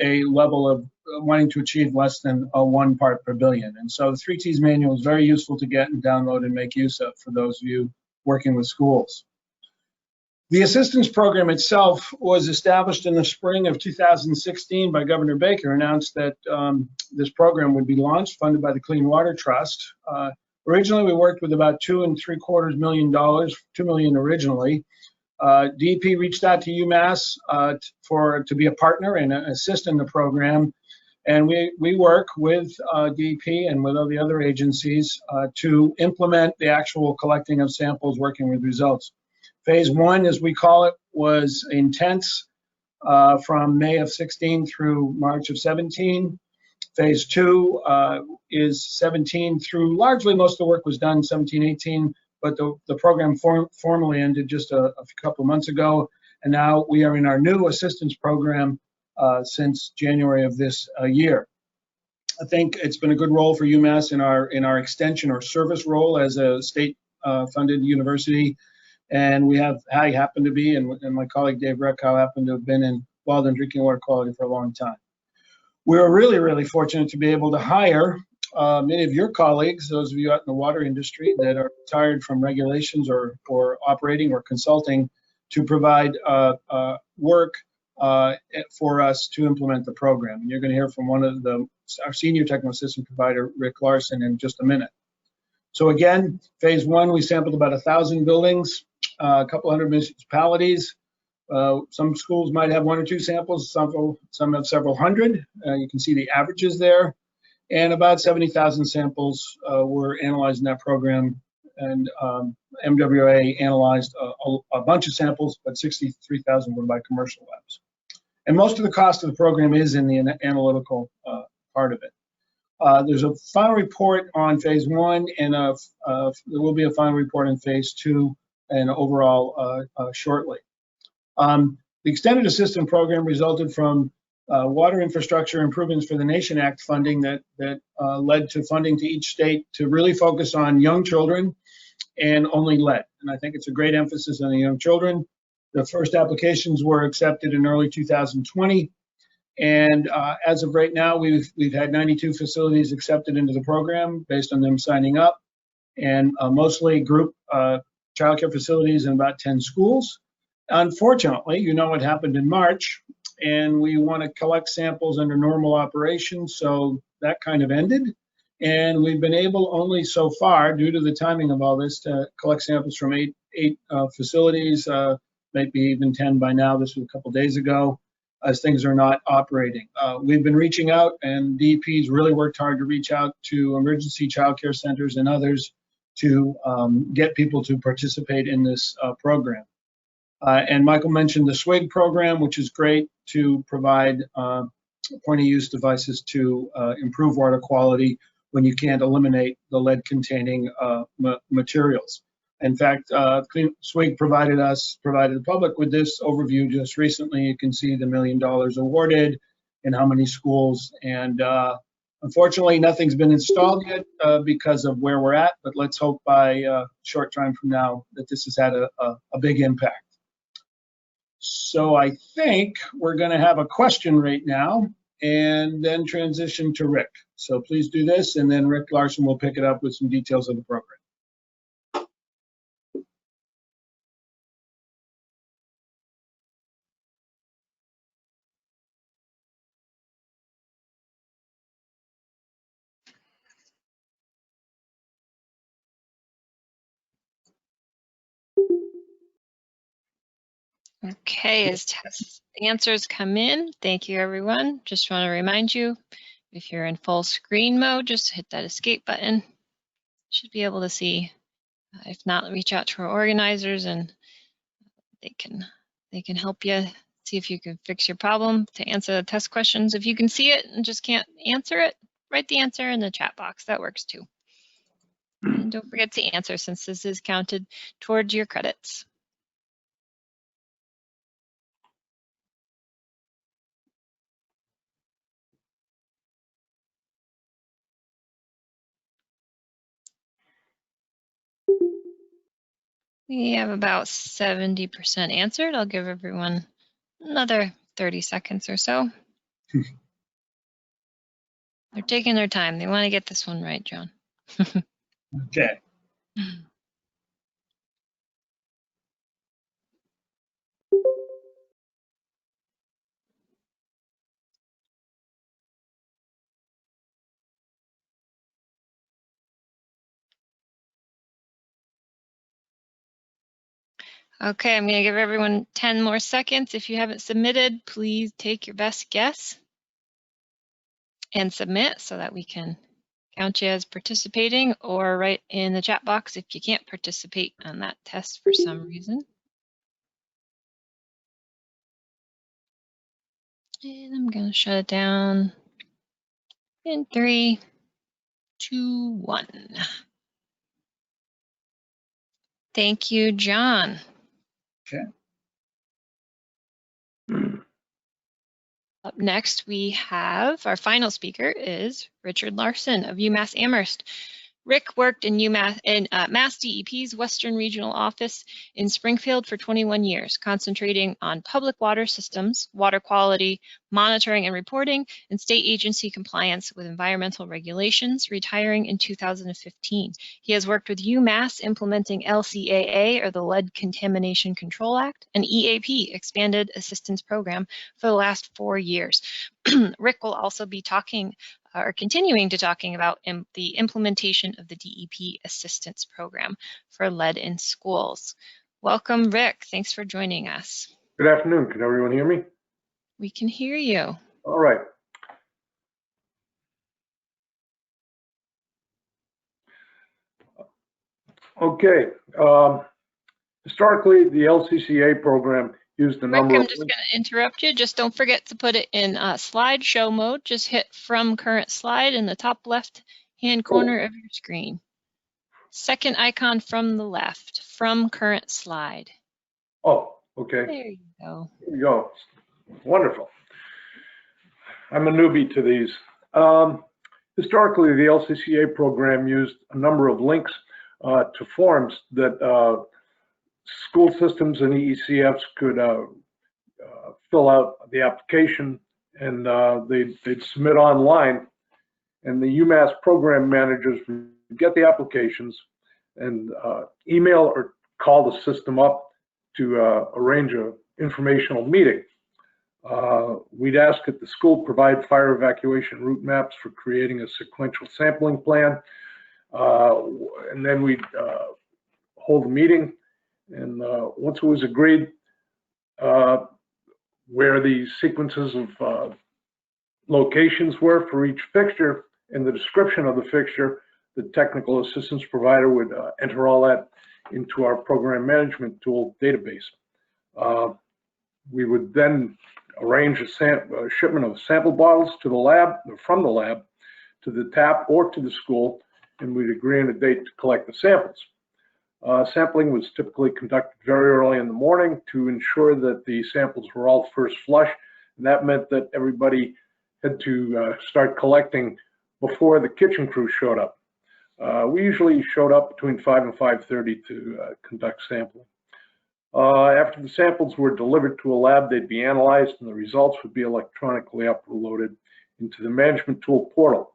a level of wanting to achieve less than 1 part per billion. And so the 3Ts manual is very useful to get and download and make use of for those of you working with schools. The assistance program itself was established in the spring of 2016 by Governor Baker, announced that this program would be launched, funded by the Clean Water Trust. Originally, we worked with about $2.75 million, $2 million originally. DEP reached out to UMass to be a partner and assist in the program. And we work with DEP and with all the other agencies to implement the actual collecting of samples, working with results. Phase 1, as we call it, was intense from May of 16 through March of 17. Phase 2 is 17 through, largely most of the work was done 17, 18, but the program formally ended just a couple of months ago. And now we are in our new assistance program since January of this year. I think it's been a good role for UMass in our extension or service role as a state funded university. And I happen to be, and my colleague Dave Reckow happened to have been involved in drinking water quality for a long time. We were really, really fortunate to be able to hire many of your colleagues, those of you out in the water industry that are retired from regulations or operating or consulting, to provide work for us to implement the program. And you're going to hear from one of our senior technical assistant provider, Rick Larson, in just a minute. So again, phase 1, we sampled about 1,000 buildings, a couple hundred municipalities. Some schools might have 1 or 2 samples, some have several hundred. You can see the averages there. And about 70,000 samples were analyzed in that program. And MWA analyzed a bunch of samples, but 63,000 were by commercial labs. And most of the cost of the program is in the analytical part of it. There's a final report on phase 1, and there will be a final report on phase 2 and overall shortly. The Extended Assistance Program resulted from Water Infrastructure Improvements for the Nation Act funding that led to funding to each state to really focus on young children and only lead. And I think it's a great emphasis on the young children. The first applications were accepted in early 2020. And as of right now, we've had 92 facilities accepted into the program based on them signing up, and mostly group childcare facilities in about 10 schools. Unfortunately, you know what happened in March, and we want to collect samples under normal operations, so that kind of ended. And we've been able only so far, due to the timing of all this, to collect samples from eight facilities, maybe even 10 by now. This was a couple days ago, as things are not operating. We've been reaching out, and DEP's really worked hard to reach out to emergency child care centers and others to get people to participate in this program. And Michael mentioned the SWIG program, which is great to provide point-of-use devices to improve water quality when you can't eliminate the lead-containing materials. In fact, SWIG provided the public with this overview just recently. You can see the $1 million awarded and how many schools. And unfortunately, nothing's been installed yet because of where we're at, but let's hope by a short time from now that this has had a big impact. So I think we're going to have a question right now and then transition to Rick. So please do this, and then Rick Larson will pick it up with some details of the program. Okay, as test answers come in, thank you everyone. Just want to remind you, if you're in full screen mode, just hit that escape button. Should be able to see. If not, reach out to our organizers and they can help you see if you can fix your problem to answer the test questions. If you can see it and just can't answer it, write the answer in the chat box. That works too. And don't forget to answer, since this is counted towards your credits. We have about 70% answered. I'll give everyone another 30 seconds or so. They're taking their time. They want to get this one right, John. Okay. Okay, I'm going to give everyone 10 more seconds. If you haven't submitted, please take your best guess and submit so that we can count you as participating, or write in the chat box if you can't participate on that test for some reason. And I'm going to shut it down in 3, 2, 1. Thank you, John. Okay. Up next, we have our final speaker is Richard Larson of UMass Amherst. Rick worked in MassDEP's Western Regional Office in Springfield for 21 years, concentrating on public water systems, water quality, monitoring and reporting, and state agency compliance with environmental regulations, retiring in 2015. He has worked with UMass implementing LCAA, or the Lead Contamination Control Act, and EAP, Expanded Assistance Program, for the last 4 years. Rick will also be continuing to talking about the implementation of the DEP Assistance Program for lead in schools. Welcome, Rick. Thanks for joining us. Good afternoon. Can everyone hear me? We can hear you. All right. Okay. Historically, the LCCA program used a number Rick, I'm of... just going to interrupt you. Just don't forget to put it in slideshow mode. Just hit from current slide in the top left-hand corner of your screen. Second icon from the left, from current slide. Oh, okay. There you go. There you go. Wonderful. I'm a newbie to these. Historically, the LCCA program used a number of links to forms that school systems and EECFs could fill out the application, and they'd submit online, and the UMass program managers would get the applications and email or call the system up to arrange an informational meeting. We'd ask that the school provide fire evacuation route maps for creating a sequential sampling plan, and then we'd hold a meeting, and once it was agreed where the sequences of locations were for each fixture and the description of the fixture, the technical assistance provider would enter all that into our program management tool database. We would then arrange a shipment of sample bottles to the lab, or from the lab to the tap or to the school, and we'd agree on a date to collect the samples. Sampling was typically conducted very early in the morning to ensure that the samples were all first flush, and that meant that everybody had to start collecting before the kitchen crew showed up. We usually showed up between 5 and 5:30 to conduct sampling. After the samples were delivered to a lab, they'd be analyzed, and the results would be electronically uploaded into the management tool portal.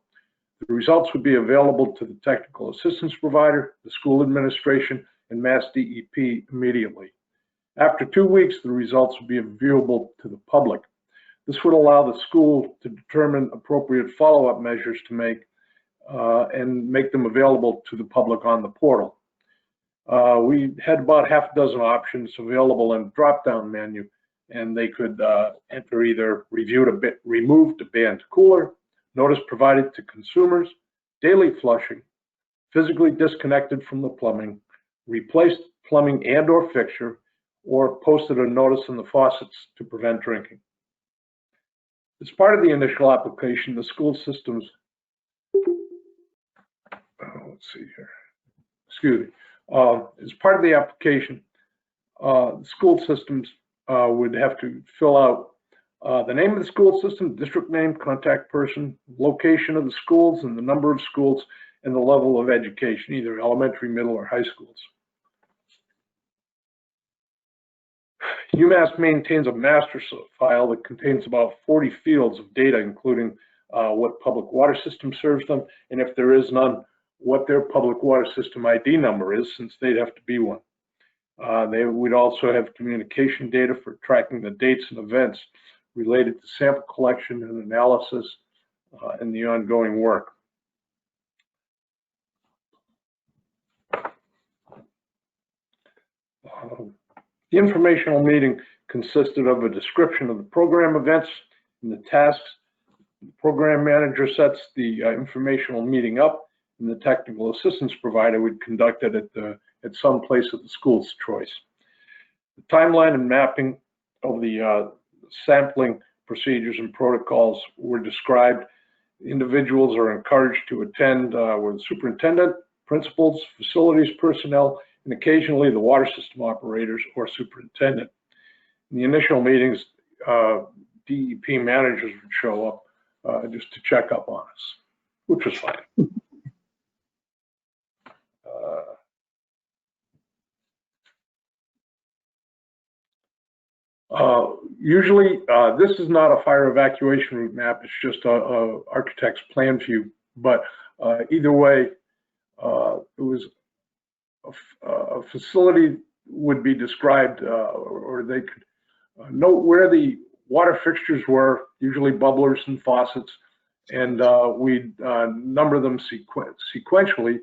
The results would be available to the technical assistance provider, the school administration, and MassDEP immediately. After 2 weeks, the results would be viewable to the public. This would allow the school to determine appropriate follow-up measures to make and make them available to the public on the portal. We had about half a dozen options available in the drop-down menu, and they could enter either removed abandoned cooler, notice provided to consumers, daily flushing, physically disconnected from the plumbing, replaced plumbing and/or fixture, or posted a notice in the faucets to prevent drinking. As part of the initial application, the school systems, let's see here, excuse me. As part of the application, school systems would have to fill out the name of the school system, district name, contact person, location of the schools, and the number of schools, and the level of education, either elementary, middle, or high schools. UMass maintains a master file that contains about 40 fields of data, including what public water system serves them, and if there is none, what their public water system ID number is, since they'd have to be one. They would also have communication data for tracking the dates and events related to sample collection and analysis and the ongoing work. The informational meeting consisted of a description of the program events and the tasks. The program manager sets the informational meeting up, and the technical assistance provider would conduct it at some place of the school's choice. The timeline and mapping of the sampling procedures and protocols were described. Individuals are encouraged to attend with superintendent, principals, facilities personnel, and occasionally the water system operators or superintendent. In the initial meetings, DEP managers would show up just to check up on us, which was fine. Usually, this is not a fire evacuation route map, it's just a architect's plan view, but either way, it was a facility would be described, or they could note where the water fixtures were, usually bubblers and faucets, and we'd number them sequentially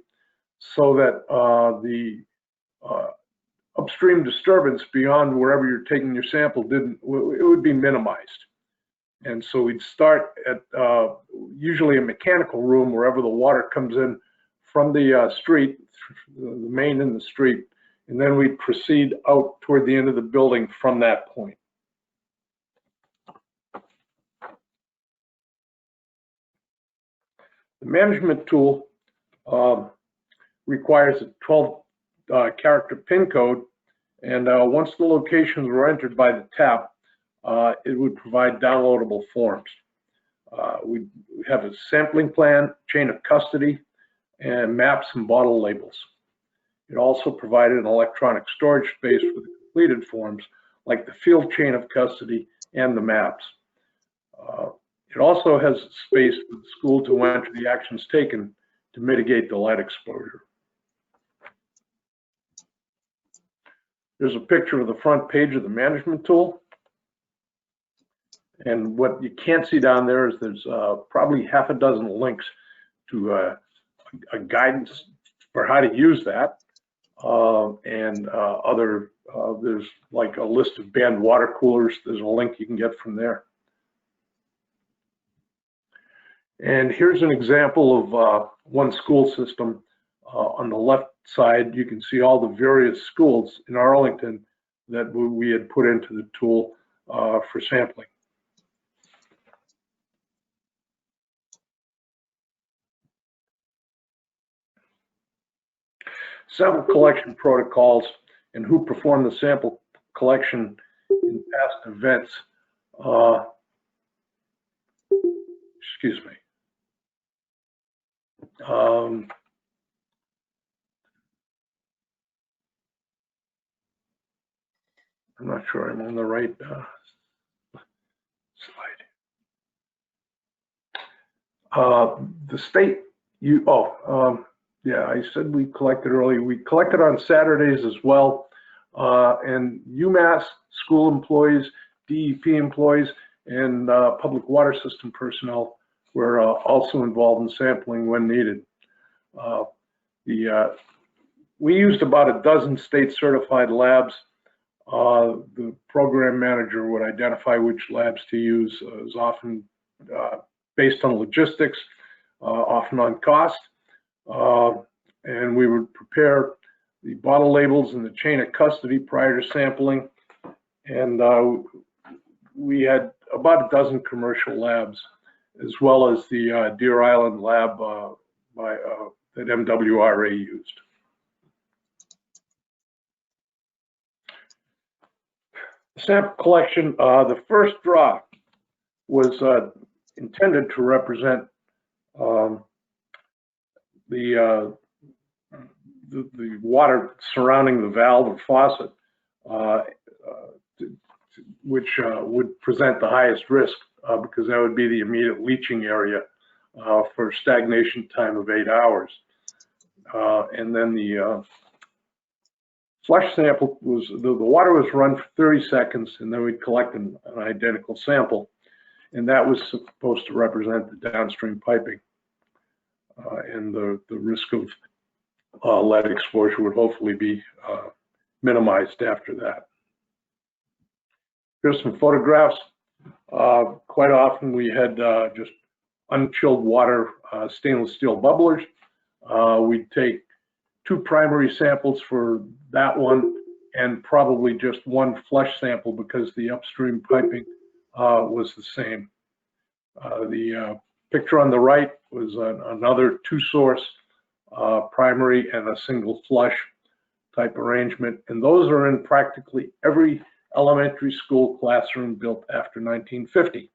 so that the upstream disturbance beyond wherever you're taking your sample it would be minimized. And so we'd start at usually a mechanical room wherever the water comes in from the street, the main in the street, and then we'd proceed out toward the end of the building from that point. The management tool requires a 12-character PIN code, and once the locations were entered by the TAP, it would provide downloadable forms. We have a sampling plan, chain of custody, and maps and bottle labels. It also provided an electronic storage space for the completed forms, like the field chain of custody and the maps. It also has space for the school to enter the actions taken to mitigate the lead exposure. There's a picture of the front page of the management tool. And what you can't see down there is there's probably half a dozen links to a guidance for how to use that. There's like a list of banned water coolers. There's a link you can get from there. And here's an example of one school system. On the left side, you can see all the various schools in Arlington that we had put into the tool for sampling. Sample collection protocols and who performed the sample collection in past events. Excuse me. I'm not sure I'm on the right slide. The state, yeah, I said we collected early. We collected on Saturdays as well. And UMass school employees, DEP employees, and public water system personnel were also involved in sampling when needed. We used about a dozen state certified labs. The program manager would identify which labs to use. It was often based on logistics, often on cost. And we would prepare the bottle labels and the chain of custody prior to sampling. And we had about a dozen commercial labs, as well as the Deer Island lab that MWRA used. Sample collection, the first draw was intended to represent the water surrounding the valve or faucet which would present the highest risk because that would be the immediate leaching area for stagnation time of 8 hours. And then the flush sample was, the water was run for 30 seconds, and then we'd collect an identical sample. And that was supposed to represent the downstream piping. And the risk of lead exposure would hopefully be minimized after that. Here's some photographs. Quite often we had just unchilled water stainless steel bubblers. We'd take 2 primary samples for that one and probably just 1 flush sample because the upstream piping was the same. The picture on the right was another 2-source primary and a single flush type arrangement, and those are in practically every elementary school classroom built after 1950.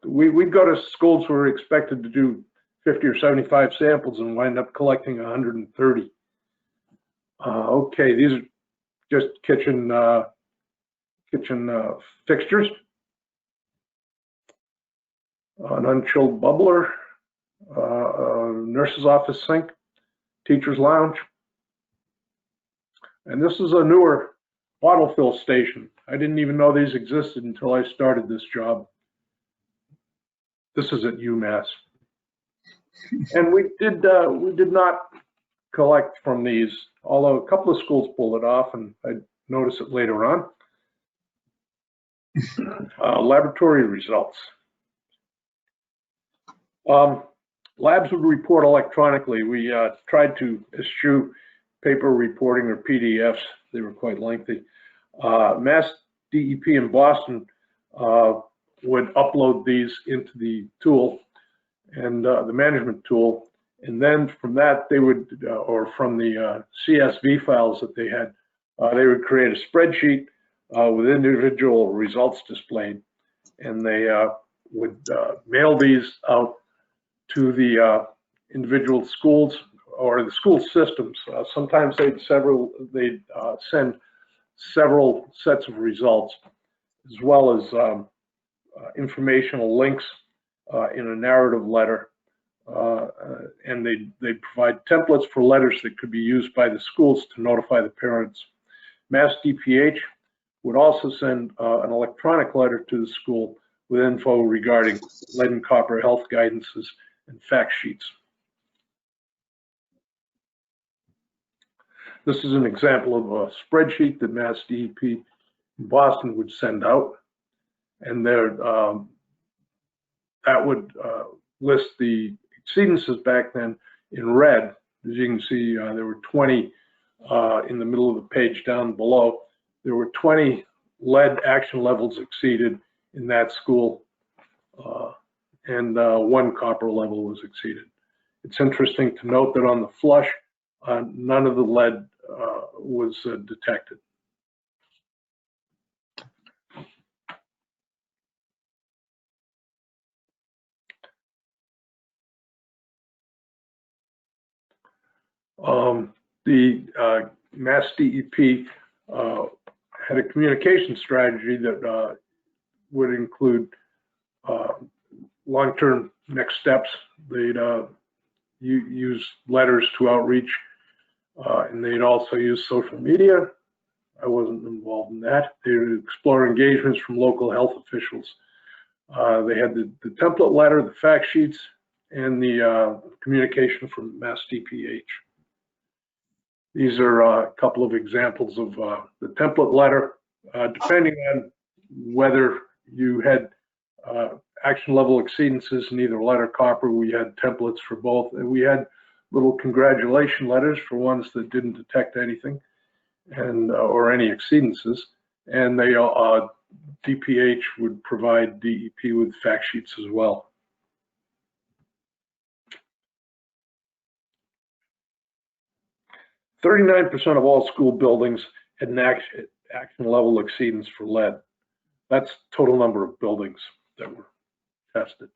We'd go to schools where we're expected to do 50 or 75 samples and wind up collecting 130. Okay, these are just kitchen fixtures. An unchilled bubbler, nurse's office sink, teacher's lounge. And this is a newer bottle fill station. I didn't even know these existed until I started this job. This is at UMass. And we did not collect from these, although a couple of schools pulled it off, and I noticed it later on. Laboratory results. Labs would report electronically. We tried to eschew paper reporting or PDFs. They were quite lengthy. MassDEP in Boston would upload these into the tool and the management tool, and then from that they would, or from the CSV files that they had, they would create a spreadsheet with individual results displayed, and they would mail these out to the individual schools or the school systems. Sometimes they'd send several sets of results, as well as informational links in a narrative letter, and they'd provide templates for letters that could be used by the schools to notify the parents. MassDPH would also send an electronic letter to the school with info regarding lead and copper health guidances and fact sheets. This is an example of a spreadsheet that MassDEP in Boston would send out, and there that would list the exceedances back then in red. As you can see, there were 20 in the middle of the page down below. There were 20 lead action levels exceeded in that school, and 1 copper level was exceeded. It's interesting to note that on the flush, none of the lead was detected. The MassDEP had a communication strategy that would include long-term next steps. They'd use letters to outreach, and they'd also use social media. I wasn't involved in that. They would explore engagements from local health officials. They had the template letter, the fact sheets, and the communication from MassDPH. These are a couple of examples of the template letter. Depending on whether you had action level exceedances in either lead or copper, we had templates for both. And we had little congratulation letters for ones that didn't detect anything and or any exceedances. And they DPH would provide DEP with fact sheets as well. %39% of all school buildings had an action level exceedance for lead. That's total number of buildings that were tested.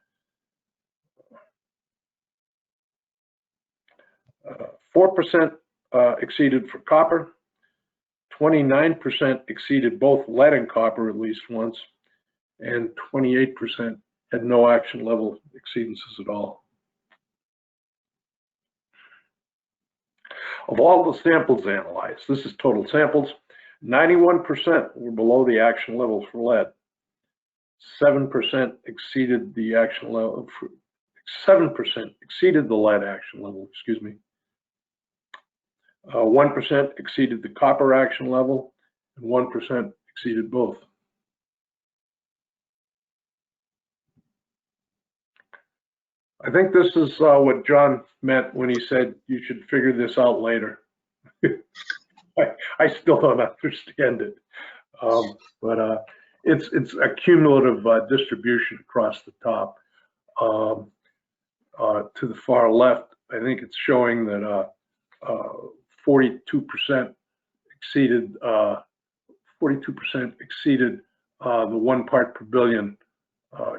4% exceeded for copper, 29% exceeded both lead and copper at least once, and 28% had no action level exceedances at all. Of all the samples analyzed, this is total samples, 91% were below the action level for lead. 7% exceeded the action level. 7% exceeded the lead action level. Excuse me. 1% exceeded the copper action level, and 1% exceeded both. I think this is what John meant when he said you should figure this out later. I still don't understand it, but it's a cumulative distribution across the top. To the far left, I think it's showing that 42% exceeded 42% the 1 part per billion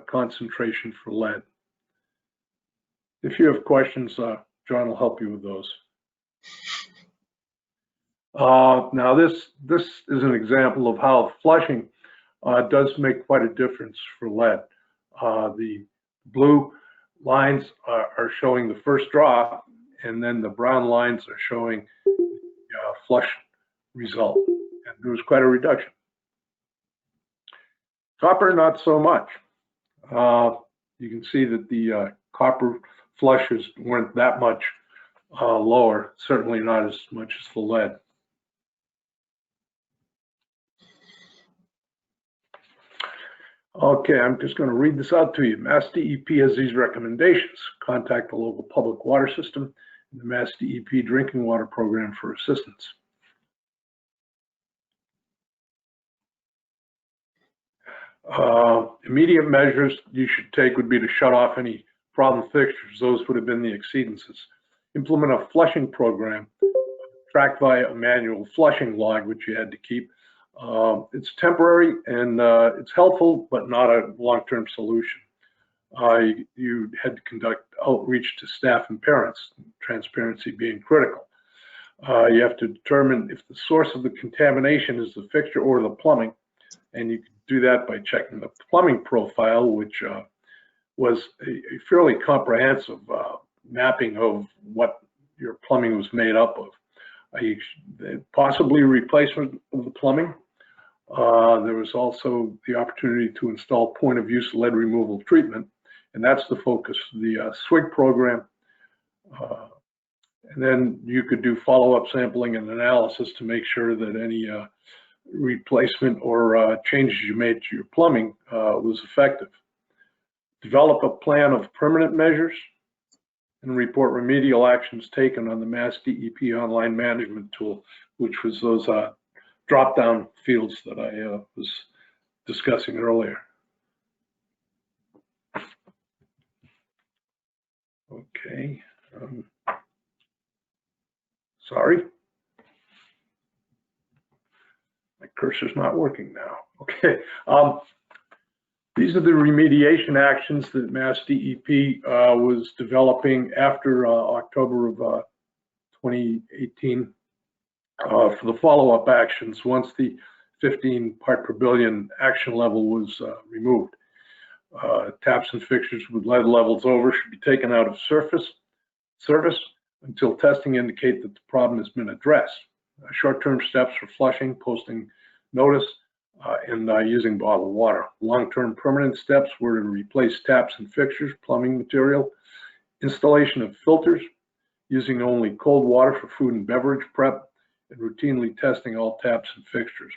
concentration for lead. If you have questions, John will help you with those. Now this is an example of how flushing does make quite a difference for lead. The blue lines are showing the first draw, and then the brown lines are showing the flush result. And there was quite a reduction. Copper, not so much. You can see that the copper flushes weren't that much lower, certainly not as much as the lead. Okay, I'm just going to read this out to you. MassDEP has these recommendations. Contact the local public water system and the MassDEP drinking water program for assistance. Immediate measures you should take would be to shut off any problem fixtures. Those would have been the exceedances. Implement a flushing program, tracked via a manual flushing log, which you had to keep. It's temporary and it's helpful, but not a long-term solution. You had to conduct outreach to staff and parents, transparency being critical. You have to determine if the source of the contamination is the fixture or the plumbing, and you can do that by checking the plumbing profile, which was a fairly comprehensive mapping of what your plumbing was made up of. Possibly replacement of the plumbing. There was also the opportunity to install point of use lead removal treatment, and that's the focus of the SWIG program. And then you could do follow-up sampling and analysis to make sure that any replacement or changes you made to your plumbing was effective. Develop a plan of permanent measures and report remedial actions taken on the MassDEP online management tool, which was those drop-down fields that I was discussing earlier. Okay. Sorry. My cursor's not working now. Okay. These are the remediation actions that MassDEP was developing after October of 2018 for the follow-up actions once the 15 part per billion action level was removed. Taps and fixtures with lead levels over should be taken out of service until testing indicate that the problem has been addressed. Short-term steps for flushing, posting notice, and using bottled water. Long-term permanent steps were to replace taps and fixtures, plumbing material, installation of filters, using only cold water for food and beverage prep, and routinely testing all taps and fixtures.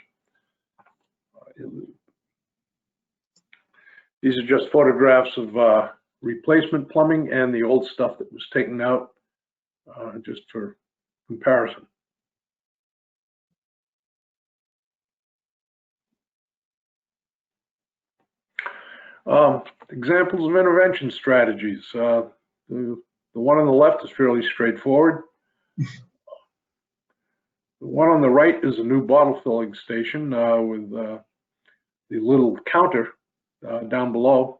These are just photographs of replacement plumbing and the old stuff that was taken out, just for comparison. Examples of intervention strategies. The one on the left is fairly straightforward. The one on the right is a new bottle filling station with the little counter down below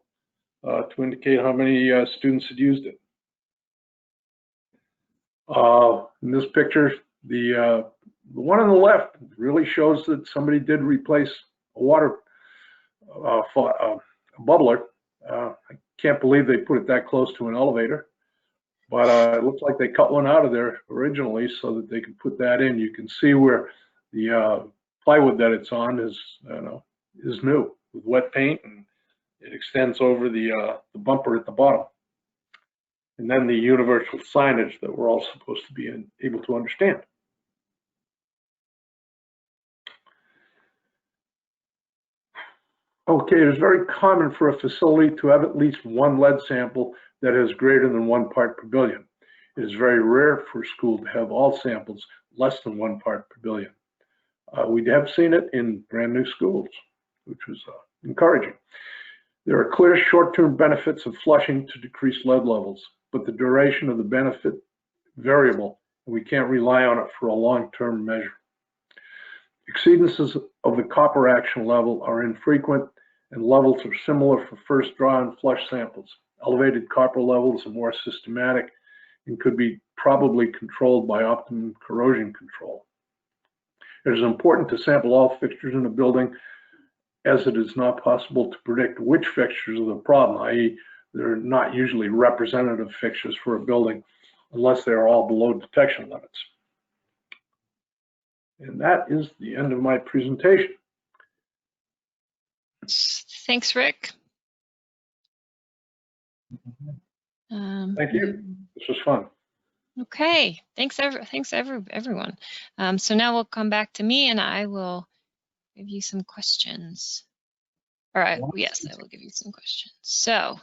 to indicate how many students had used it. In this picture, the The one on the left really shows that somebody did replace a water bubbler. I can't believe they put it that close to an elevator, but it looks like they cut one out of there originally so that they could put that in. You can see where the plywood that it's on is new with wet paint, and it extends over the bumper at the bottom. And then the universal signage that we're all supposed to be able to understand. Okay, it is very common for a facility to have at least one lead sample that has greater than 1 part per billion. It is very rare for a school to have all samples less than 1 part per billion. We have seen it in brand new schools, which was encouraging. There are clear short-term benefits of flushing to decrease lead levels, but the duration of the benefit variable, and we can't rely on it for a long-term measure. Exceedances of the copper action level are infrequent, and levels are similar for first draw and flush samples. Elevated copper levels are more systematic and could be probably controlled by optimum corrosion control. It is important to sample all fixtures in a building, as it is not possible to predict which fixtures are the problem, i.e. they're not usually representative fixtures for a building unless they are all below detection limits. And that is the end of my presentation. Thanks, Rick. Thank you. This was fun. Okay, thanks everyone. So now we'll come back to me and I will give you some questions. All right, yes, I will give you some questions. So.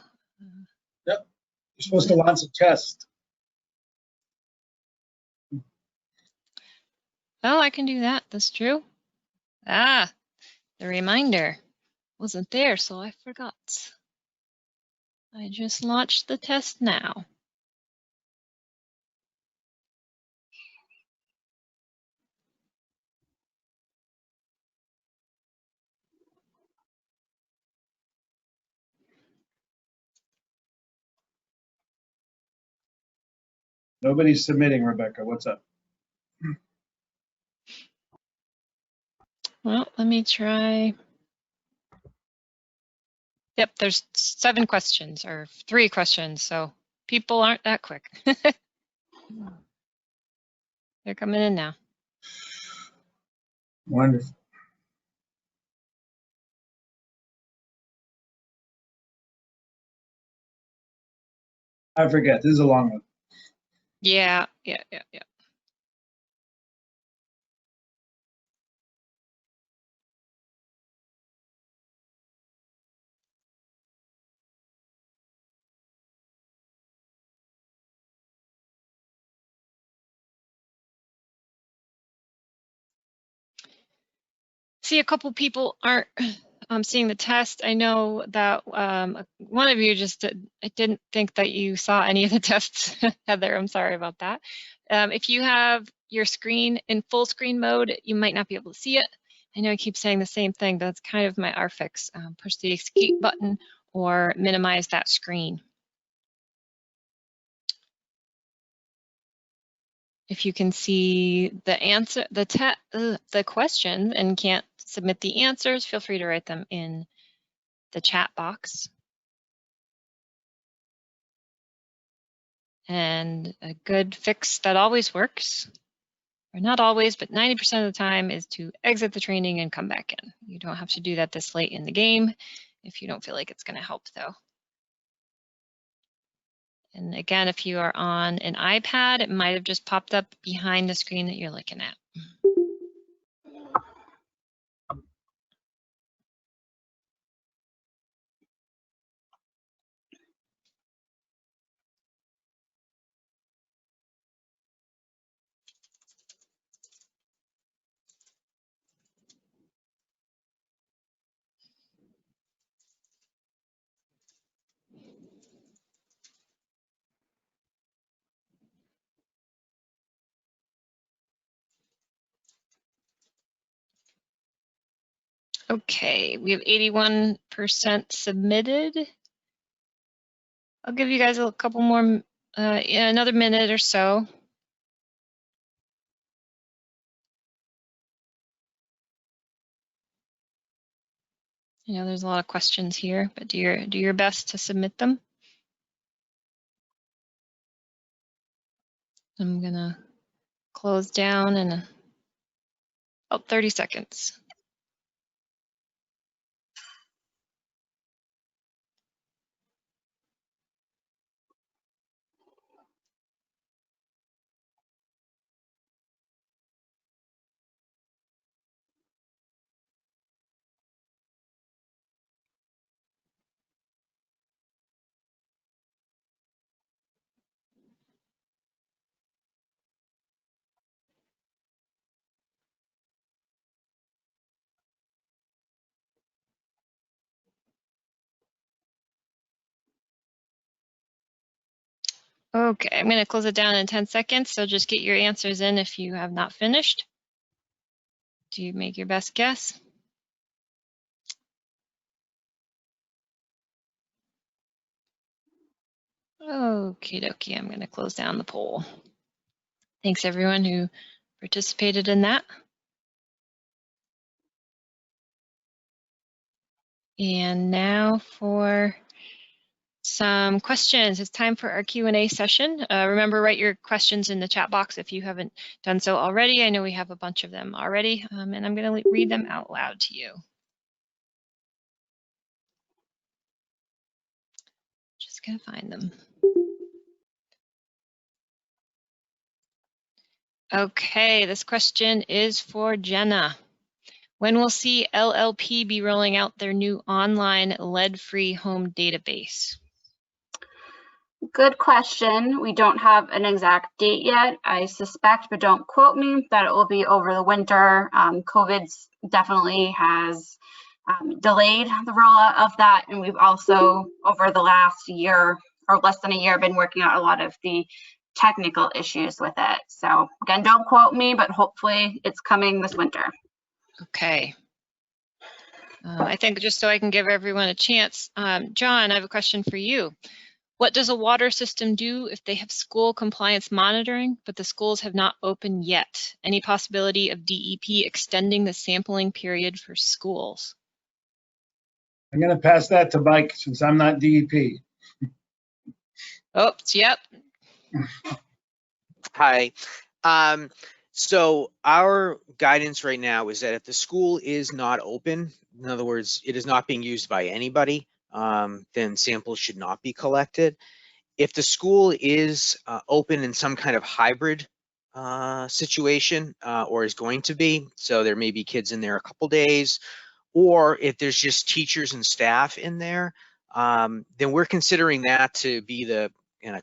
Yep, you're supposed to launch a test. Oh, I can do that, that's true. Ah, the reminder wasn't there, so I forgot. I just launched the test now. Nobody's submitting, Rebecca. What's up? Well, let me try. Yep, there's 7 questions or 3 questions, so people aren't that quick. They're coming in now. Wonderful. I forget, this is a long one. Yeah. See, a couple people aren't seeing the test. I know that one of you just I didn't think that you saw any of the tests, Heather. I'm sorry about that. If you have your screen in full screen mode, you might not be able to see it. I know I keep saying the same thing, but that's kind of my fix. Push the escape button or minimize that screen. If you can see the answer, the question and can't submit the answers, feel free to write them in the chat box. And a good fix that always works, or not always, but 90% of the time, is to exit the training and come back in. You don't have to do that this late in the game if you don't feel like it's going to help, though. And again, if you are on an iPad, it might have just popped up behind the screen that you're looking at. Okay, we have 81% submitted. I'll give you guys a couple more, another minute or so. I know there's a lot of questions here, but do your best to submit them. I'm gonna close down in about 30 seconds. Okay, I'm going to close it down in 10 seconds, so just get your answers in if you have not finished. Do you make your best guess? Okie dokie, I'm going to close down the poll. Thanks everyone who participated in that. And now for some questions. It's time for our Q&A session. Remember, write your questions in the chat box if you haven't done so already. I know we have a bunch of them already, and I'm going to read them out loud to you. Just going to find them. Okay, this question is for Jenna. When will LLP be rolling out their new online lead-free home database? Good question. We don't have an exact date yet. I suspect, but don't quote me, that it will be over the winter. COVID definitely has delayed the rollout of that. And we've also, over the last year or less than a year, been working out a lot of the technical issues with it. So again, don't quote me, but hopefully it's coming this winter. Okay. I think just so I can give everyone a chance, John, I have a question for you. What does a water system do if they have school compliance monitoring, but the schools have not opened yet? Any possibility of DEP extending the sampling period for schools? I'm going to pass that to Mike since I'm not DEP. Oh, yep. Hi. So our guidance right now is that if the school is not open, in other words, it is not being used by anybody, then samples should not be collected. If the school is open in some kind of hybrid situation or is going to be, so there may be kids in there a couple days, or if there's just teachers and staff in there, then we're considering that to be the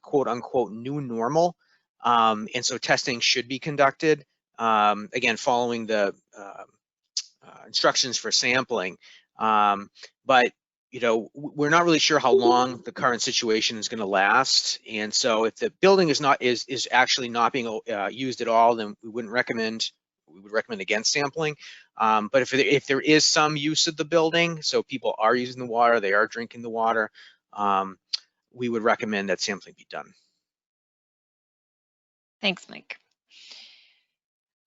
quote unquote new normal. And so testing should be conducted, again, following the instructions for sampling. But we're not really sure how long the current situation is going to last. And so if the building is actually not being used at all, then we would recommend against sampling. But if there is some use of the building, so people are using the water, they are drinking the water, we would recommend that sampling be done. Thanks, Mike.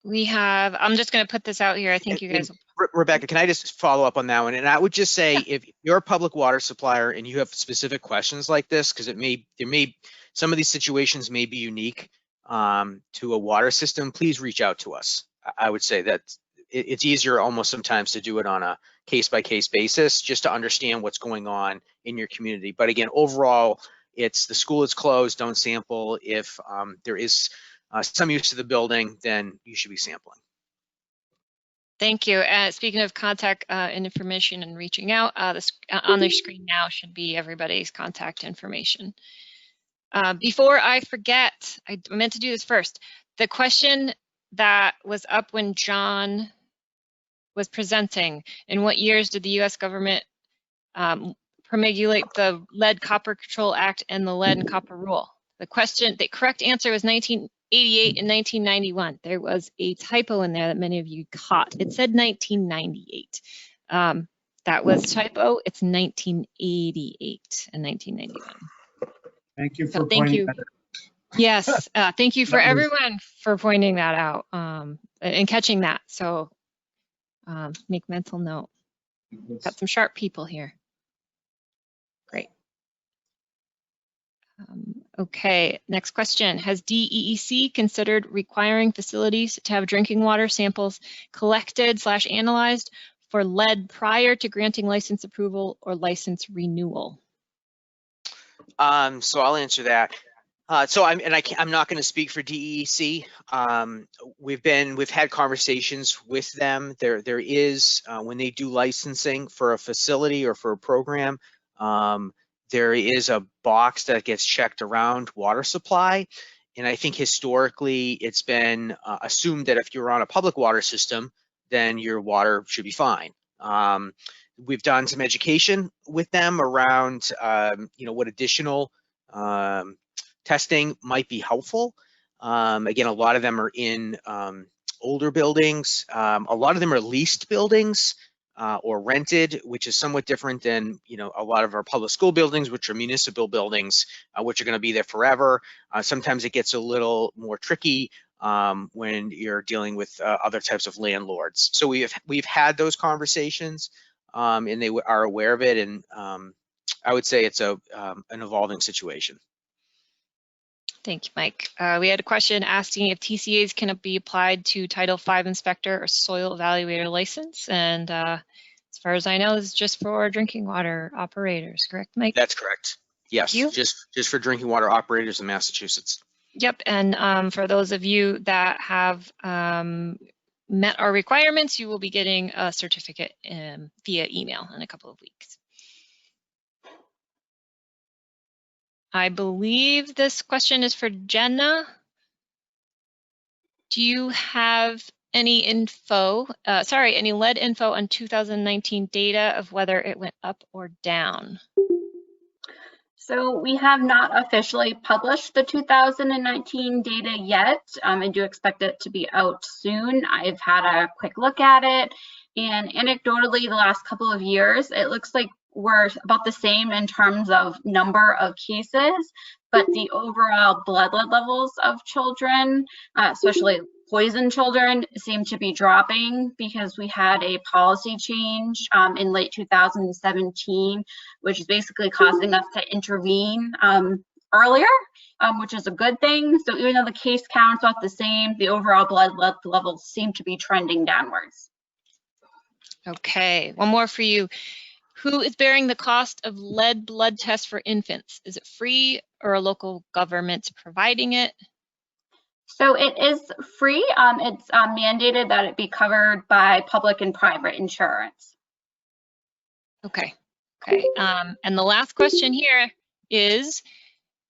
I'm just going to put this out here. I think you guys. Rebecca, can I just follow up on that one? And I would just say, if you're a public water supplier and you have specific questions like this, because some of these situations may be unique to a water system, please reach out to us. I would say that it's easier almost sometimes to do it on a case-by-case basis, just to understand what's going on in your community. But again, overall, it's the school is closed, don't sample. If there is some use to the building, then you should be sampling. Thank you. Speaking of contact and information and reaching out, on their screen now should be everybody's contact information. Before I forget, I meant to do this first. The question that was up when John was presenting, in what years did the U.S. government promulgate the Lead Copper Control Act and the Lead and Copper Rule? The correct answer was 1988 and 1991. There was a typo in there that many of you caught. It said 1998. That was typo. It's 1988 and 1991. Thank you for pointing that out. Yes, thank you for everyone for pointing that out and catching that. So make mental note. Got some sharp people here. Great. Okay, next question. Has DEEC considered requiring facilities to have drinking water samples collected/analyzed for lead prior to granting license approval or license renewal? So I'll answer that. I'm not going to speak for DEEC. We've had conversations with them. There is when they do licensing for a facility or for a program, there is a box that gets checked around water supply. And I think historically it's been assumed that if you're on a public water system, then your water should be fine. We've done some education with them around, what additional testing might be helpful. Again, a lot of them are in older buildings. A lot of them are leased buildings or rented, which is somewhat different than a lot of our public school buildings, which are municipal buildings, which are going to be there forever. Sometimes it gets a little more tricky when you're dealing with other types of landlords. So we've had those conversations, and they are aware of it. And I would say it's an evolving situation. Thank you, Mike. We had a question asking if TCAs can be applied to Title V inspector or soil evaluator license. And as far as I know, this is just for drinking water operators, correct, Mike? That's correct. Yes, just for drinking water operators in Massachusetts. Yep, and for those of you that have met our requirements, you will be getting a certificate via email in a couple of weeks. I believe this question is for Jenna. Do you have any info, any lead info on 2019 data of whether it went up or down? So we have not officially published the 2019 data yet. I do expect it to be out soon. I've had a quick look at it, and anecdotally, the last couple of years, it looks like we're about the same in terms of number of cases, but the overall blood lead levels of children, especially poison children, seem to be dropping because we had a policy change in late 2017, which is basically causing us to intervene earlier, which is a good thing. So even though the case count's not the same, the overall blood lead levels seem to be trending downwards. Okay, one more for you. Who is bearing the cost of lead blood tests for infants? Is it free or a local government providing it? So it is free. It's mandated that it be covered by public and private insurance. Okay. And the last question here is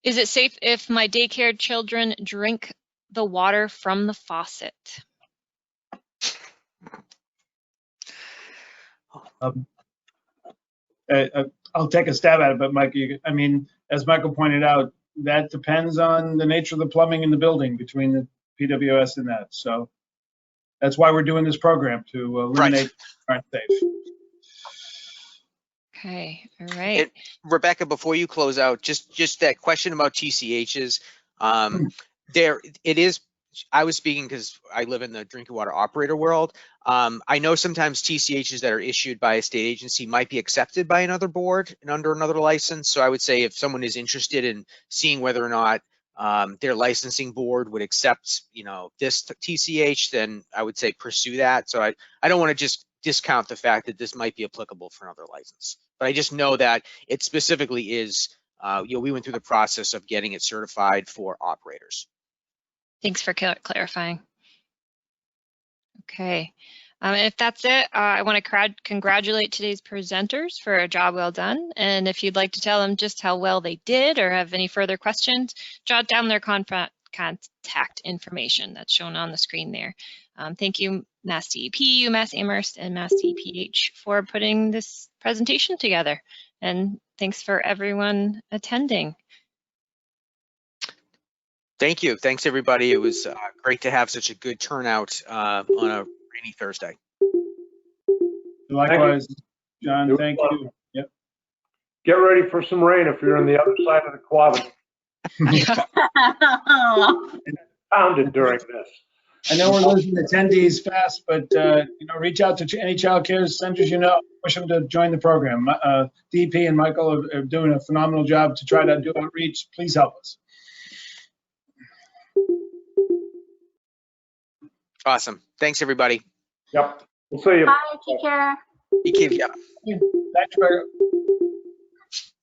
it safe if my daycare children drink the water from the faucet? I'll take a stab at it, but Mike, as Michael pointed out, that depends on the nature of the plumbing in the building between the PWS and that. So that's why we're doing this program, to eliminate aren't safe. Okay, all right. And Rebecca, before you close out, just that question about TCHs, there it is. I was speaking because I live in the drinking water operator world. I know sometimes TCHs that are issued by a state agency might be accepted by another board and under another license. So I would say if someone is interested in seeing whether or not their licensing board would accept, this TCH, then I would say pursue that. So I don't want to just discount the fact that this might be applicable for another license, but I just know that it specifically is, we went through the process of getting it certified for operators. Thanks for clarifying. Okay, if that's it, I want to congratulate today's presenters for a job well done. And if you'd like to tell them just how well they did or have any further questions, jot down their contact information that's shown on the screen there. Thank you, MassDEP, UMass Amherst, and MassDEPH for putting this presentation together. And thanks for everyone attending. Thank you. Thanks, everybody. It was great to have such a good turnout on a rainy Thursday. Likewise, John, thank you. Yep. Get ready for some rain if you're on the other side of the Quabbin. Pounded during this. I know we're losing attendees fast, but reach out to any child care centers push them to join the program. DP and Michael are doing a phenomenal job to try to do outreach. Please help us. Awesome. Thanks, everybody. Yep. We'll see you. Bye, take care. You keep, yeah. Thanks for